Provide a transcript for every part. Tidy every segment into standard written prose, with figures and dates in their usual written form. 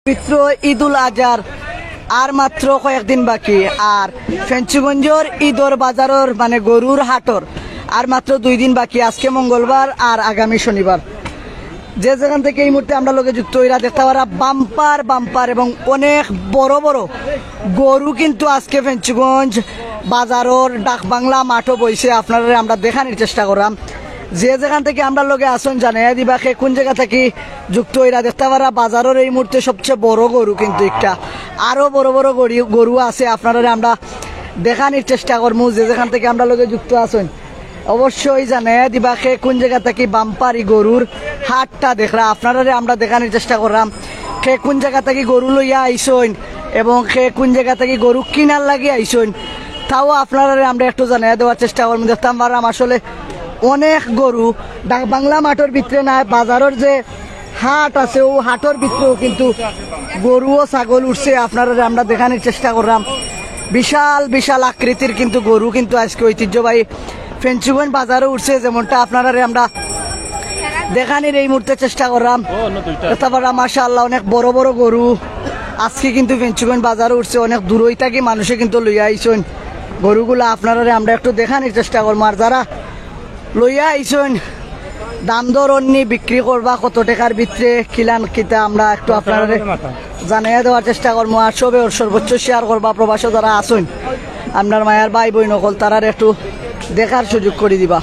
পবিত্র ঈদুল আজহার আর মাত্র কয়েকদিন বাকি, আর ফেঞ্চুগঞ্জর ঈদর বাজারের মানে গরুর হাটর আর মাত্র 2 দিন বাকি। আজকে মঙ্গলবার আর আগামী শনিবার। যে যেখান থেকে এই মুহূর্তে আমরা লোকে যুক্ত হইরা দেখতে পারা বাম্পার বাম্পার এবং অনেক বড় বড় গরু কিন্তু আজকে ফেঞ্চুগঞ্জ বাজারের ডাক বাংলা মাঠও বইছে। আপনারা আমরা দেখানোর চেষ্টা করলাম। যে যেখান থেকে আমরা লোকে আসুন জানাইয়া দিবা সে কোন জায়গা থেকে যুক্ত হইরা দেখতে পারা বাজারের এই মুহূর্তে সবচেয়ে বড় গরু কিন্তু একটা, আরো বড় বড় গরু আছে। আপনারা আমরা দেখানোর চেষ্টা করবো। যে যেখান থেকে আমরা লোকে যুক্ত আসুন অবশ্যই জানাইয়া দিবা সে কোন জায়গা থেকে বাম্পারি গরুর হাটটা দেখরা। আপনারা আমরা দেখানোর চেষ্টা করলাম সে কোন জায়গা থেকে গরু লইয়া আইসন এবং সে কোন জায়গা থেকে গরু কিনার লাগিয়ে আইসন, তাও আপনারা আমরা একটু জানাইয়া দেওয়ার চেষ্টা করবো। দেখতাম পারাম আসলে অনেক গরু ডাক বাংলা মাঠের ভিতরে না, বাজারের যে হাট আছে ও হাটের ভিতরেও কিন্তু গরু ও ছাগল উঠছে। আপনারা আমরা দেখানোর চেষ্টা করলাম বিশাল বিশাল আকৃতির কিন্তু গরু কিন্তু আজকে ঐতিহ্যবাহী ফেঞ্চুগঞ্জ বাজারে উঠছে, যেমনটা আপনারা আমরা দেখানোর এই মুহূর্তে চেষ্টা করলাম। তারপর মাশাআল্লাহ অনেক বড় বড় গরু আজকে কিন্তু ফেঞ্চুগঞ্জ বাজারে উঠছে। অনেক দূরই থাকি মানুষে কিন্তু লইয়া আইসন গরুগুলা। আপনারা আমরা একটু দেখানোর চেষ্টা করবো। আর যারা লইয়া আইসন দাম দর অন্যি বিক্রি করবা কত টাকার ভিতরে কিলান কিতা আমরা একটু আপনারা জানাইয়া দেওয়ার চেষ্টা করবো। আর সবে সর্বোচ্চ শেয়ার করবা। প্রবাসে যারা আসুন আপনার মায়ের ভাই বই নকল তারার একটু দেখার সুযোগ করে দিবা।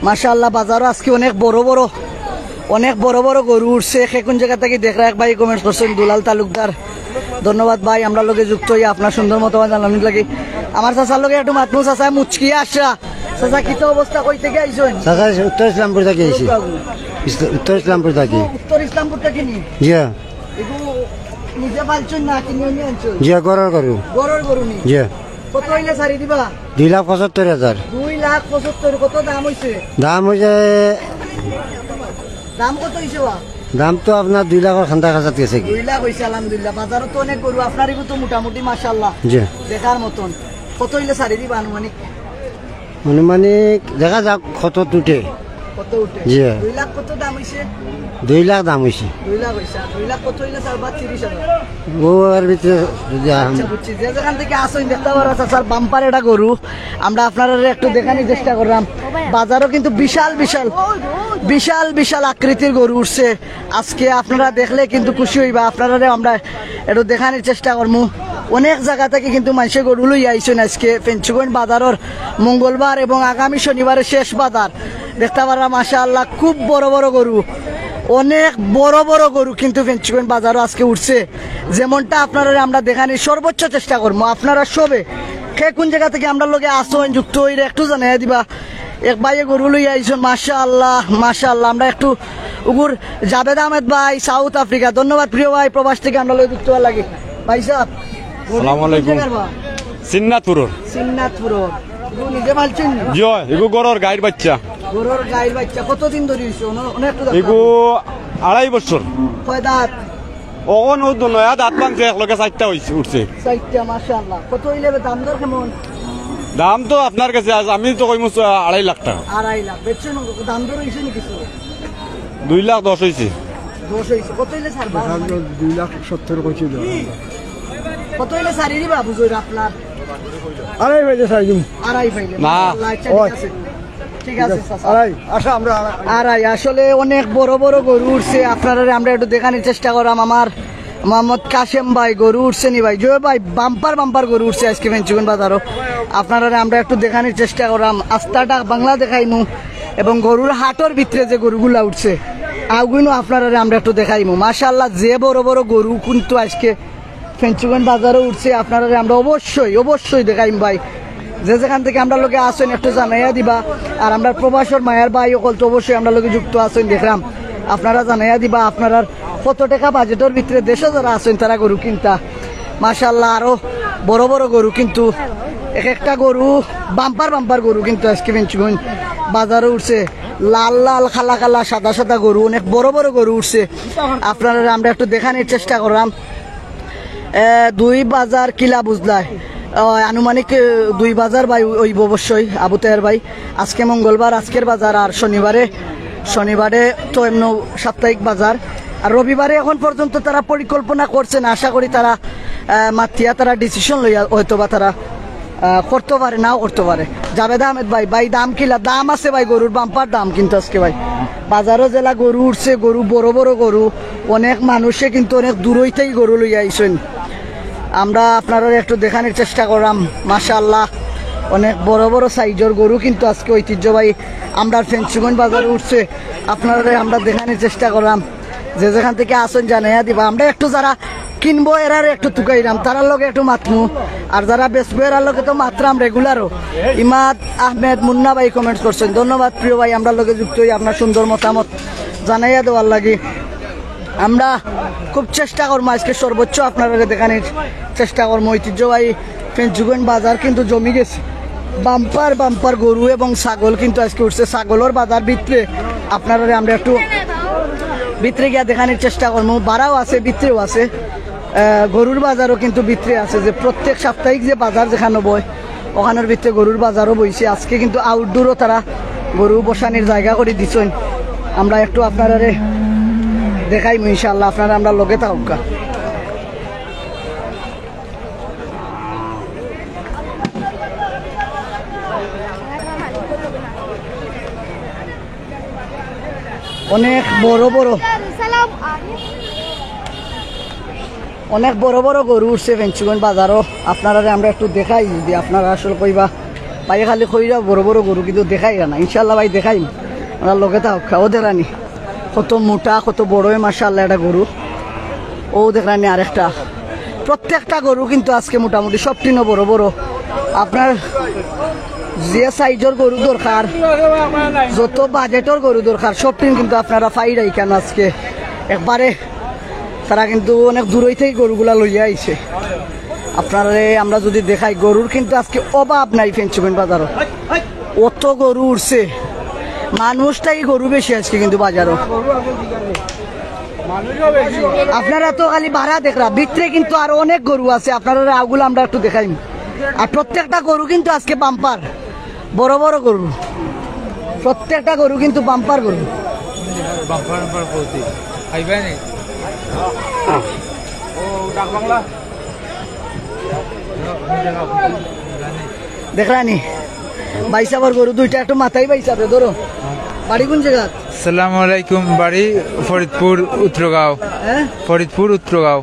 মাশাআল্লাহ বাজারও আজকে অনেক বড় বড় গরু উঠছে। সে কোন জায়গা থেকে দেখ এক ভাই কমেন্ট করছেন দুলাল তালুকদার, ধন্যবাদ ভাই। আমরা লোকে যুক্ত হই আপনার সুন্দর মতামত জানানোর লাগে। আমার চাচার লোকে একটু মাতমু চাচা মুচকিয়ে আসা। চাচা কি তো অবস্থা কই থেকে আইসেন? চাচা উত্তর ইসলামপুর থেকে আইছি। উত্তর ইসলামপুর থেকে। উত্তর ইসলামপুর থেকে নি? জি। এগু নিজে পালছেন না কিনে নিয়ে আনছেন? জি গরর গরু নি? জি। কত হইলে সারি দিবা? 2,75,000। 2,75,000 কত দাম হইছে? দাম হইছে দাম কত হইছে বা? দাম তো আপনার 2 লাখের খান্তা কাছাত গেছে কি? 2 লাখ হইছে আলহামদুলিল্লাহ। বাজারও তো অনেক গরু আপনার এগু তো মোটামুটি মাশাআল্লাহ জি দেখার মতন। কত হইলে সারি দিবা আনুমানিক? আনুমানিক দেখা যাক কত উঠে। কত উঠে? জি। 2 লাখ কত দাম হইছে? 2 লাখ দাম হইছে। 2 লাখ হইছে। 2 লাখ কত হইলে সারবা? 30,000। ও এর ভিতরে যদি বুঝছি। যে যেখান থেকে আসুন দেখতে পারা চাচার বাম্পার এটা গরু আমরা আপনারা একটু দেখানোর চেষ্টা করলাম। বাজারও কিন্তু বিশাল বিশাল বিশাল বিশাল আকৃতির গরু উঠছে আজকে। আপনারা দেখলে কিন্তু খুশি হইবা। আপনারা আমরা একটু দেখানোর চেষ্টা করবো। অনেক জায়গা থেকে কিন্তু মানুষের গরু লই আইসেন আজকে ফেঞ্চুগঞ্জ বাজারের মঙ্গলবার এবং আগামী শনিবারের শেষ বাজার। দেখতে পারা মাশাআল্লাহ খুব বড় বড় গরু, অনেক বড় বড় গরু কিন্তু ফেঞ্চুগঞ্জ বাজারও আজকে উঠছে, যেমনটা আপনারা আমরা দেখানোর সর্বোচ্চ চেষ্টা করবো। আপনারা সবে কে কোন জায়গা থেকে আমরা লোকে আসুন যুক্ত হইলে একটু জানাই দিবা। এক ভাইয়ে গরু লই আইসন মাশাআল্লাহ মাশাআল্লাহ। আমরা একটু উগুর জাবেদ আহমেদ ভাই সাউথ আফ্রিকা, ধন্যবাদ প্রিয় ভাই প্রবাস থেকে আমরা লোক যুক্ত হওয়ার লাগে। ভাই সাহেব আসসালামু আলাইকুম। সিন্নাথপুর নিজে মালছেন? জি এগু গরর গাইর বাচ্চা। গরুর গাইর বাচ্চা কতদিন ধরে হইছে? অনেক এগু 2.5 বছর। কয় দাঁত? ওন ও নয়া দাঁত বানছে একলগে 4টা হইছে উঠছে। 4টা মাশাআল্লাহ। কত হইলে দাম দর কেমন? দাম তো আপনার কাছে আমি তো কইমু 2.5 লাখ টাকা। 2.5 লাখ বেচছেন? দাম দর হইছে নি কিছু? 2 লাখ 10 হইছে। 10 হইছে। কত হইলে ছাড়বা? 2,70,000 কইছি। কত হইলে ছাড়ি দিবা বুঝুই আপনার? 2.5 পাইলে সাইজুম। 2.5 পাইলে না। ঠিক আছে আচ্ছা আমরা 2.5। আসলে অনেক বড় বড় গরু উঠছে। আপনারা আমরা একটু দেখানোর চেষ্টা করলাম। আমার মোহাম্মদ কাশেম ভাই গরু উঠছে নি ভাই? জয় ভাই বাম্পার গরু উঠছে আজকে ফেঞ্চুগঞ্জ বাজারও। আপনারা আমরা একটু দেখানোর চেষ্টা করলাম। আস্থাটা বাংলা দেখাইমু এবং গরুর হাটর ভিতরে যে গরুগুলা উঠছে আগুনো আপনারা আমরা একটু দেখাইমু। মাশাআল্লাহ যে বড় বড় গরু কিন্তু আজকে ফেঞ্চুগঞ্জ বাজারও উঠছে। আপনারা আমরা অবশ্যই দেখাইম ভাই। যে যেখান থেকে আমরা লোকে আসেন একটু জানাইয়া দিবা। আর আমরা প্রবাসর মায়ের ভাই অকল তো অবশ্যই আমরা লোকে যুক্ত আসেন দেখলাম। আপনারা জানাইয়া দিবা আপনারা কত টাকা বাজেটের ভিতরে দেশে যারা আসেন তারা গরু কিনতা। মাশাআল্লাহ আরো বড় বড় গরু কিন্তু এক একটা গরু বাম্পার গরু কিন্তু আজকে ফেঞ্চুগঞ্জ বাজারে উঠছে। লাল লাল খালা খালা সাদা সাদা গরু অনেক বড় বড় গরু উঠছে। আপনারা আমরা একটু দেখানোর চেষ্টা করলাম। 2 বাজার কিলা বুঝলায় আনুমানিক 2 বাজার ভাই ওই অবশ্যই আবু তাহের ভাই। আজকে মঙ্গলবার আজকের বাজার, আর শনিবারে তো এমন সাপ্তাহিক বাজার। আর রবিবারে এখন পর্যন্ত তারা পরিকল্পনা করছেন, আশা করি তারা মাতিয়া তারা ডিসিশন লইয়া হয়তো বা তারা করতে পারে, নাও করতে পারে। জাভেদ আহমেদ ভাই, ভাই দাম কিলা? দাম আছে ভাই, গরুর বাম্পার দাম কিন্তু আজকে ভাই বাজারও জেলা গরু উঠছে, গরু বড় বড় গরু, অনেক মানুষে কিন্তু অনেক দূরইতেই গরু লইয়া আইসেন। আমরা আপনারা একটু দেখানোর চেষ্টা করলাম, মাশাআল্লাহ অনেক বড় বড় সাইজের গরু কিন্তু আজকে ঐতিহ্যবাহী আমরা ফেঞ্চুগঞ্জ বাজারে উঠছে। আপনারা আমরা দেখানোর চেষ্টা করলাম, যে যেখান থেকে আসেন জানাইয়া দিবা। আমরা একটু যারা কিনবো এরার একটু তুকাইলাম, তারার লগে একটু মাতমু, আর যারা বেচবো এরার লগে তো মাত্রাম রেগুলারও। ইমাদ আহমেদ মুন্না ভাই কমেন্টস করছেন, ধন্যবাদ প্রিয় ভাই, আমরা লগে যুক্ত হই আপনার সুন্দর মতামত জানাইয়া দেওয়ার লাগে। আমরা খুব চেষ্টা করবো আজকে সর্বোচ্চ আপনারা দেখানোর চেষ্টা করবো। ঐতিহ্যবাহী ফেঞ্চুগঞ্জ বাজার কিন্তু জমি গেছে, বাম্পার বাম্পার গরু এবং ছাগল কিন্তু আজকে উঠছে। ছাগলের বাজার ভিতরে আপনারা আমরা একটু ভিতরে গিয়া দেখানোর চেষ্টা করবো। বাড়াও আছে, ভিতরেও আছে, গরুর বাজারও কিন্তু ভিতরে আছে, যে প্রত্যেক সাপ্তাহিক যে বাজার যেখানে বয় ওখানের ভিতরে গরুর বাজারও বইছে। আজকে কিন্তু আউটডোরও তারা গরু বসানোর জায়গা করে দিচ্ছেন। আমরা একটু আপনারা দেখাইমু ইনশাআল্লাহ, আপনারা আমরা লগে থাকুক। অনেক বড় বড় গরু উঠছে ফেঞ্চুগঞ্জ বাজারও। আপনারা আমরা একটু দেখাই, যদি আপনারা আসলে কইবা ভাই খালি কইরা বড় বড় গরু, কিন্তু দেখাই না ইনশাল্লাহ ভাই দেখাইম, আমরা লগে থাক। ও দেখানি কত মোটা কত বড় মাশাআল্লাহ এটা গরু। ও দেখানি আরেকটা, প্রত্যেকটা গরু কিন্তু আজকে মোটামুটি সবটিনও বড় বড়। আপনার যে সাইজের গরু দরকার, যত বাজেটের গরু দরকার, সবটিন কিন্তু আপনারা পাইরাই কেন আজকে একবারে। তারা কিন্তু অনেক দূরই থেকে গরুগুলা লইয়া আইছে। আপনারা আমরা যদি দেখাই, গরুর কিন্তু আজকে অভাব নাই ফেঞ্চুগঞ্জ বাজারও, অত গরু উঠছে, মানুষটাই গরু বেশি আজকে কিন্তু বাজারও। আপনারা তো খালি ভাড়া দেখরা, ভিতরে কিন্তু আরো অনেক গরু আছে, আপনারা ওগুলো আমরা একটু দেখাই। আর প্রত্যেকটা গরু কিন্তু আজকে বাম্পার, বড় বড় গরু, প্রত্যেকটা গরু কিন্তু বাম্পার গরু। দেখলানি বাইসাবার গরু দুইটা, একটু মাথায় বাইসাবে ধরো। বাড়ি কোন জায়গা? আসসালামু আলাইকুম, বাড়ি ফরিদপুর উত্তরগাঁও। ফরিদপুর উত্তরগাঁও।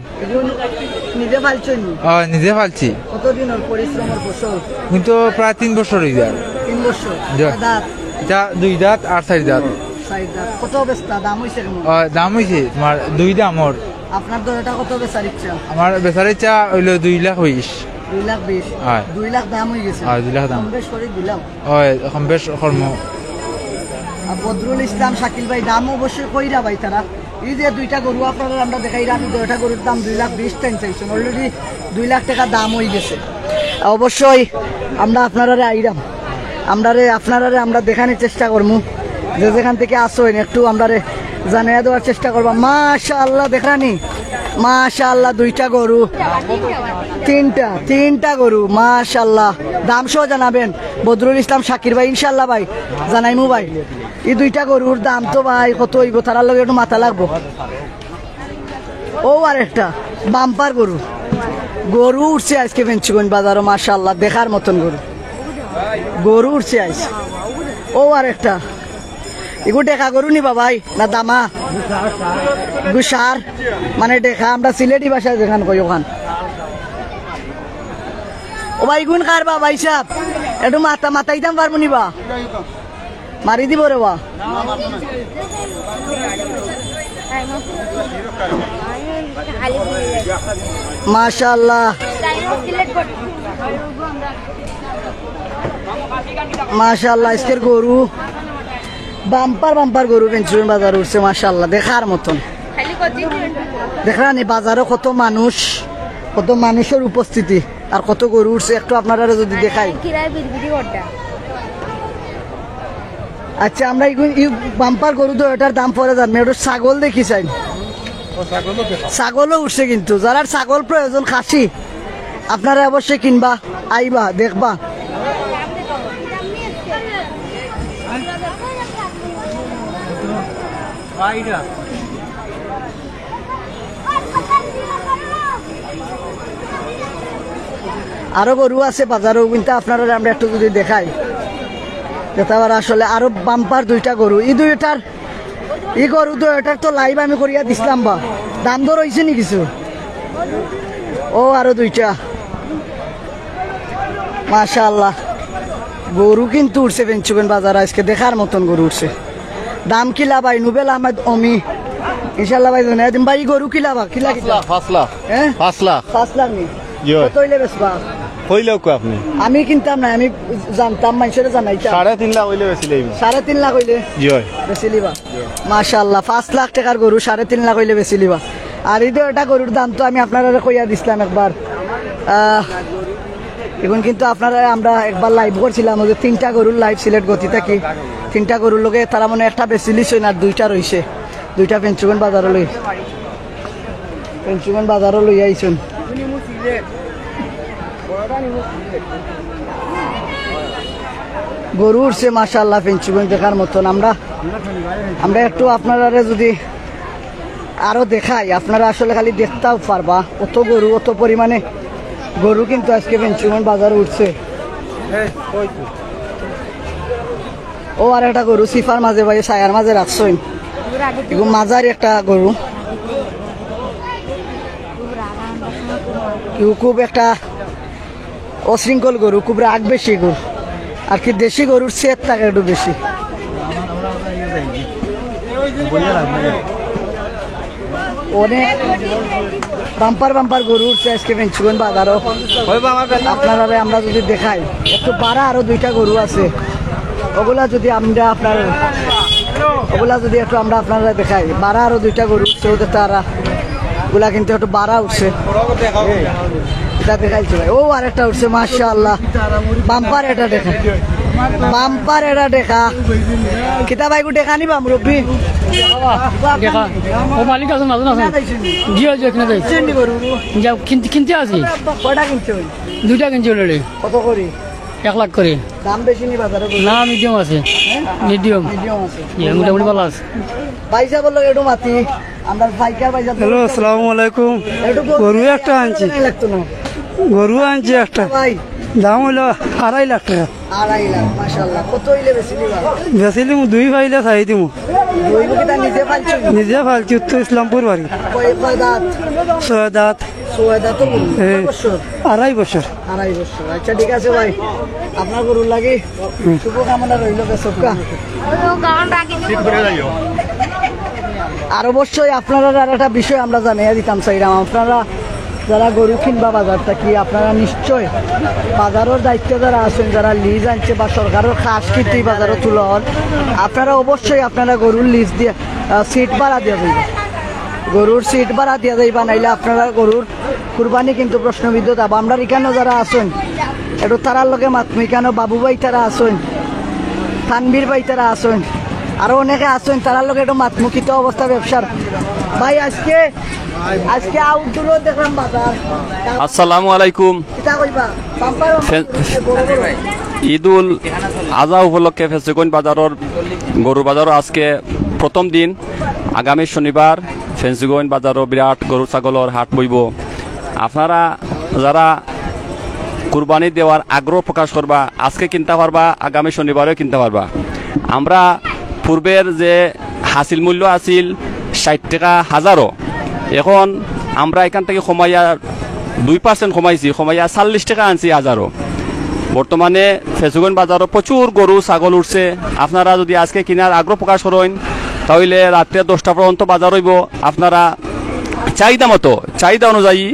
নিজে ফালছেন? নিজে ফালছি। কতদিন পরিশ্রমের ফসল? কিন্তু প্রায় 3 বছর হয়ে যায়। 3 বছর? এটা 2 দাঁত আর 4 দাঁত। কত বেচতা? দাম হয়েছে কেমন? দাম হয়েছে তোমার 2 দামর। আপনার দরটা কত বেচার ইচ্ছা? আমার বেচার ইচ্ছা হইলো 2,20,000। 2,20,000? হয়। 2 লাখ দাম হয়ে গেছে? 2 লাখ দাম। কম বেশ করে দিলাম। হয়, কম বেশ কর্ম। বদরুল ইসলাম শাকিল ভাই, দাম অবশ্যই কইরা ভাই তারা। এই যে দুইটা গরু আপনারা আমরা দেখাই, আমি দুইটা গরুর দাম 2,20,000 চাইছেন, অলরেডি 2 লাখ টাকা দাম হয়ে গেছে। অবশ্যই আমরা আপনারা আইরাম, আপনারা আমরা দেখানোর চেষ্টা করবো, যে যেখান থেকে আসেন একটু আমরা জানিয়ে দেওয়ার চেষ্টা করবো। মাশাআল্লাহ দেখানি, মাশাআল্লাহ দুইটা গরু, তিনটা গরু মাশাআল্লাহ। দাম সহ জানাবেন বদরুল ইসলাম শাকির ভাই, ইনশাআল্লাহ ভাই জানাইমু ভাই। এই দুইটা গরুর দাম তো ভাই কত হইব, তার লগে একটু মাথা লাগবো। ও আর একটা বাম্পার গরু উঠছে আজকে ফেঞ্চুগঞ্জ বাজারও, মাশাআল্লাহ দেখার মতন গরু উঠছে আজ। ও আর একটা এগু দেখা গরু নিবা ভাই না দামা? গুসার মানে দেখা, আমরা সিলেটি ভাষায় যেখান কই ওখান। ও ভাই গুণ কার বা ভাই সাহ, একটু মাথাই দাম পারবো নিবা? মারি দিব রে বা। মাশাআল্লাহ মাশাআল্লাহ, আজকের গরু বাম্পার গরু ফেঞ্চুগঞ্জ বাজার উঠছে মাশাআল্লাহ দেখার মতন। দেখলানি বাজারও কত মানুষের উপস্থিতি, আর কত গরু উঠছে একটু আপনারা যদি দেখাই। আচ্ছা, আমরা বাম্পার গরু তো এটার দাম পরে জানবে। একটু ছাগল দেখি চাই, ছাগলও উঠছে কিন্তু। যারা ছাগল প্রয়োজন খাসি, আপনারা অবশ্যই কিনবা, আইবা দেখবা। আরো গরু আছে বাজারও, কিন্তু আপনারা আমরা একটু যদি দেখাই যেটাবার আসলে আরো বাম্পার দুইটা গরু, এই দুইটার এই গরু দুইটার তো লাইভ আমি করিয়া দিছিলাম, বা দাম দর হয়েছে নি কিছু? ও আরো দুইটা, মাশাআল্লাহ গরু কিন্তু উঠছে পেঞ্চুগঞ্জ বাজার আজকে দেখার মতন গরু উঠছে। দাম কিলা ভাই? নুবেল আহমদ অমি ইনশাল্লাহ ভাই জানাই দিন ভাই। গরু কিলা বা কিলা কিলা? 5 লাখ হ্যাঁ 5 লাখ 5 লাখ নি জি। কত হইলে বেচবা? হইলেও কো আপনি আমি কিনতাম না, আমি জানতাম মানুষের জানাইতাম। 3.5 লাখ হইলে বেশি 3.5 লাখ হইলে জি বেশি লিবা। মাশাআল্লাহ 5 লাখ টাকার গরু 3.5 লাখ হইলে বেশি লিবা। আর এই দুইটা গরুর দাম তো আমি আপনারা কইয়া দিছিলাম একবার। এখন কিন্তু আপনারা আমরা একবার লাইভ করছিলাম, ওই যে 3টা গরুর লাইভ সিলেট গতি থাকি, 3টা গরুর লগে তারা মনে একটা বেশি লিছে না, 2টা রইছে, 2টা পেঞ্চুগঞ্জ বাজারও লই, পেঞ্চুগঞ্জ বাজারও লই আইছুন। গরু উঠছে মাশাআল্লাহ পেঞ্চুগঞ্জ দেখার মতন। আমরা একটু আপনারা যদি আরো দেখাই, আপনারা আসলে খালি দেখতেও পারবা অত গরু, অত পরিমাণে গরু কিন্তু আজকে পেঞ্চুগঞ্জ বাজারে উঠছে। ও আর একটা গরু সিফার মাঝে ভাই ছায়ার মাঝে রাখছেন, এগুলো মাজার একটা গরু, খুব একটা অশৃঙ্খল গরু, খুব রাগ বেশি গরু, আর কি দেশি গরুর সেট থাকে একটু বেশি। অনেক বাম্পার বাম্পার গরু উঠছে আজকে পেঞ্চুগঞ্জ বাজারও। আপনারা আমরা যদি দেখাই একটু বাড়া আরো 2টা গরু আছে, ওগুলা যদি একটু আমরা আপনারা দেখাই, বাড়া আরো 2টা গরু উঠছে, ওদের তারা ওগুলা কিন্তু একটু বাড়া উঠছে, এটা দেখাইছে ভাই। ও আরেকটা উঠছে মাশাআল্লাহ, বাম্পার এটা দেখা, বাম্পার এটা দেখা। কিতা ভাই দেখা নিবা মুরব্বী? ও মালিক আছে না জি এখানে যাই কিনতে আছি। কয়টা কিনছে? 2টা কিনছি অলরেডি। কত করি? 1 লাখ করে। দাম বেশি নি বাজারে? না মিডিয়াম আছে, মিডিয়াম আছে, মোটামুটি ভালো আছে। পয়সা বললো একটু মাতি আমরা ফাইকার পয়সা। হ্যালো আসসালামু আলাইকুম। গরু একটা আনছি, লাগতো না গরু আনছি একটা, ভাই দাম হলো 2.5 লাখ টাকা। 2.5 লাখ মাশাআল্লাহ। কত হইলে বেশি নিবা? বেচিলিম 2 ফাইলে চাই দিমু, দইব কিটা নিজে ফালছো? নিজে ফালছি, উত্তর ইসলামপুর বাড়ি। কয় দাঁত? 6 দাঁত। 6 দাঁত তো গরু? কয় বছর? 2.5 বছর। 2.5 বছর। আচ্ছা ঠিক আছে ভাই, আপনার গরু লাগে শুভকামনা রইল বেসবকা। আর অবশ্যই আপনারা আর একটা বিষয় আমরা জানিয়ে দিতাম চাইলাম, আপনারা যারা গরু কিনবা বাজার থাকি, আপনারা নিশ্চয় বাজারের দায়িত্বে যারা আছেন, যারা লিজ আনছে বা সরকারের খাস কীর্তি বাজারে তুলন, আপনারা অবশ্যই আপনারা গরুর লিজ দিয়ে সিট ভাড়া দিয়ে যাইবা, গরুর সিট ভাড়া দিয়ে যাইবা, নাইলে আপনারা গরুর কুরবানি কিন্তু প্রশ্নবিদ্ধ যাব। আমরা এখানে যারা আছেন একটু তারার লগে মাতমি, কেন বাবু ভাই তারা আছেন, তানবীর ভাই তারা আছেন, আরো অনেকে আছেন, তারার লগে একটু মাতমুখিত অবস্থা ব্যবসার। ভাই আজকে আউটডোরও দেখলাম বাজার। আসসালামু আলাইকুম। কিতা কইবা? বাম্পার ঈদুল আজহা উপলক্ষে ফেঞ্চুগঞ্জ বাজারের গরু বাজারও আজকে প্রথম দিন। আগামী শনিবার ফেঞ্চুগঞ্জ বাজারও বিরাট গরু ছাগলের হাট বইব। আপনারা যারা কুরবানি দেওয়ার আগ্রহ প্রকাশ করবা, আজকে কিনতে পারবা, আগামী শনিবারেও কিনতে পারবা। আমরা পূর্বের যে হাসিল মূল্য আছিল 60 টাকা হাজারও, এখন আমরা এখান থেকে কমাইয়া 2% কমাইছি, কমাইয়া 40 টাকা আনছি হাজারও। বর্তমানে ফেঞ্চুগঞ্জ বাজারও প্রচুর গরু ছাগল উঠছে। আপনারা যদি আজকে কেনার আগ্রহ প্রকাশ করেন তাহলে রাত্রে 10টা পর্যন্ত বাজার হইব। আপনারা চাহিদা অনুযায়ী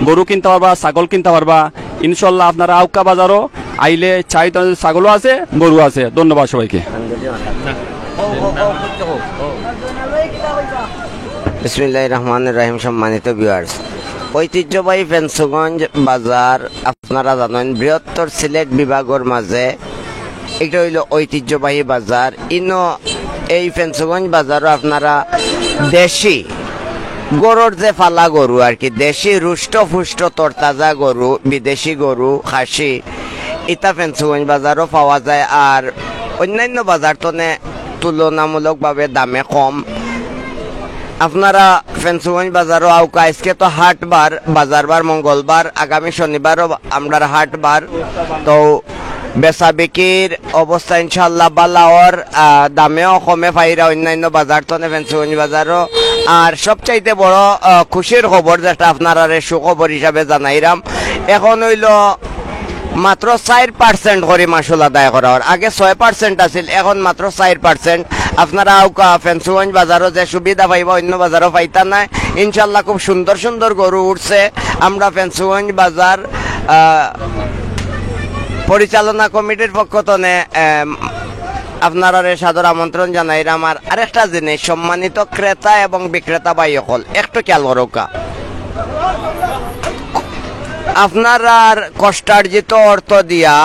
গরু কিনতে পারবা, ছাগল কিনতে পারবা ইনশাল্লাহ। আপনারা আউকা বাজারও আইলে চাহিদা অনুযায়ী ছাগলও আছে, গরু আছে। ধন্যবাদ সবাইকে। বিসমিল্লাহির রহমানির রহিম। সম্মানিত ভিউয়ার্স, ঐতিহ্যবাহী ফেঞ্চুগঞ্জ বাজার আপনারা জানেন বৃহত্তর সিলেট বিভাগের মাঝে এটা হইল ঐতিহ্যবাহী বাজার। এই ফেঞ্চুগঞ্জ বাজারও আপনারা দেশি গরুর যে ফালা গরু আর কি, দেশি রুষ্ট ফুষ্ট তরতাজা গরু, বিদেশি গরু, খাসি, ইটা ফেঞ্চুগঞ্জ বাজারও পাওয়া যায়। আর অন্যান্য বাজার তো তুলনামূলকভাবে দামে কম। আপনারা ফেন্সুগঞ্জ বাজারও আউকা আজকে তো হাটবার বাজারবার মঙ্গলবার আগামী শনিবারও আমরা হাটবার তো বেচা বিকির অবস্থা ইনশাল্লাহ বালাওর দামেও কমে পাইরা অন্যান্য বাজার তো ফেন্সুগঞ্জ বাজারও আর সবচাইতে বড় খুশির খবর যেটা আপনারা সুখবর হিসাবে জানাইরাম এখন হইল মাত্র 4% করে মাসুল আদায় করা হয় আগে 6% আছিল এখন মাত্র 4% আপনারা ফেন্সুগঞ্জ বাজারও যে সুবিধা পাইবা অন্য বাজারও পাইতা নাই ইনশাল্লাহ খুব সুন্দর সুন্দর গরু উঠছে আমরা ফেন্সুগঞ্জ বাজার পরিচালনা কমিটির পক্ষ থেকে আপনারা সাদর আমন্ত্রণ জানাইলাম আর আরেকটা জিনিস সম্মানিত ক্রেতা এবং বিক্রেতা ভাই সকল একটু খেয়াল করোকা আপনার কষ্টার্জিত অর্থ দিয়া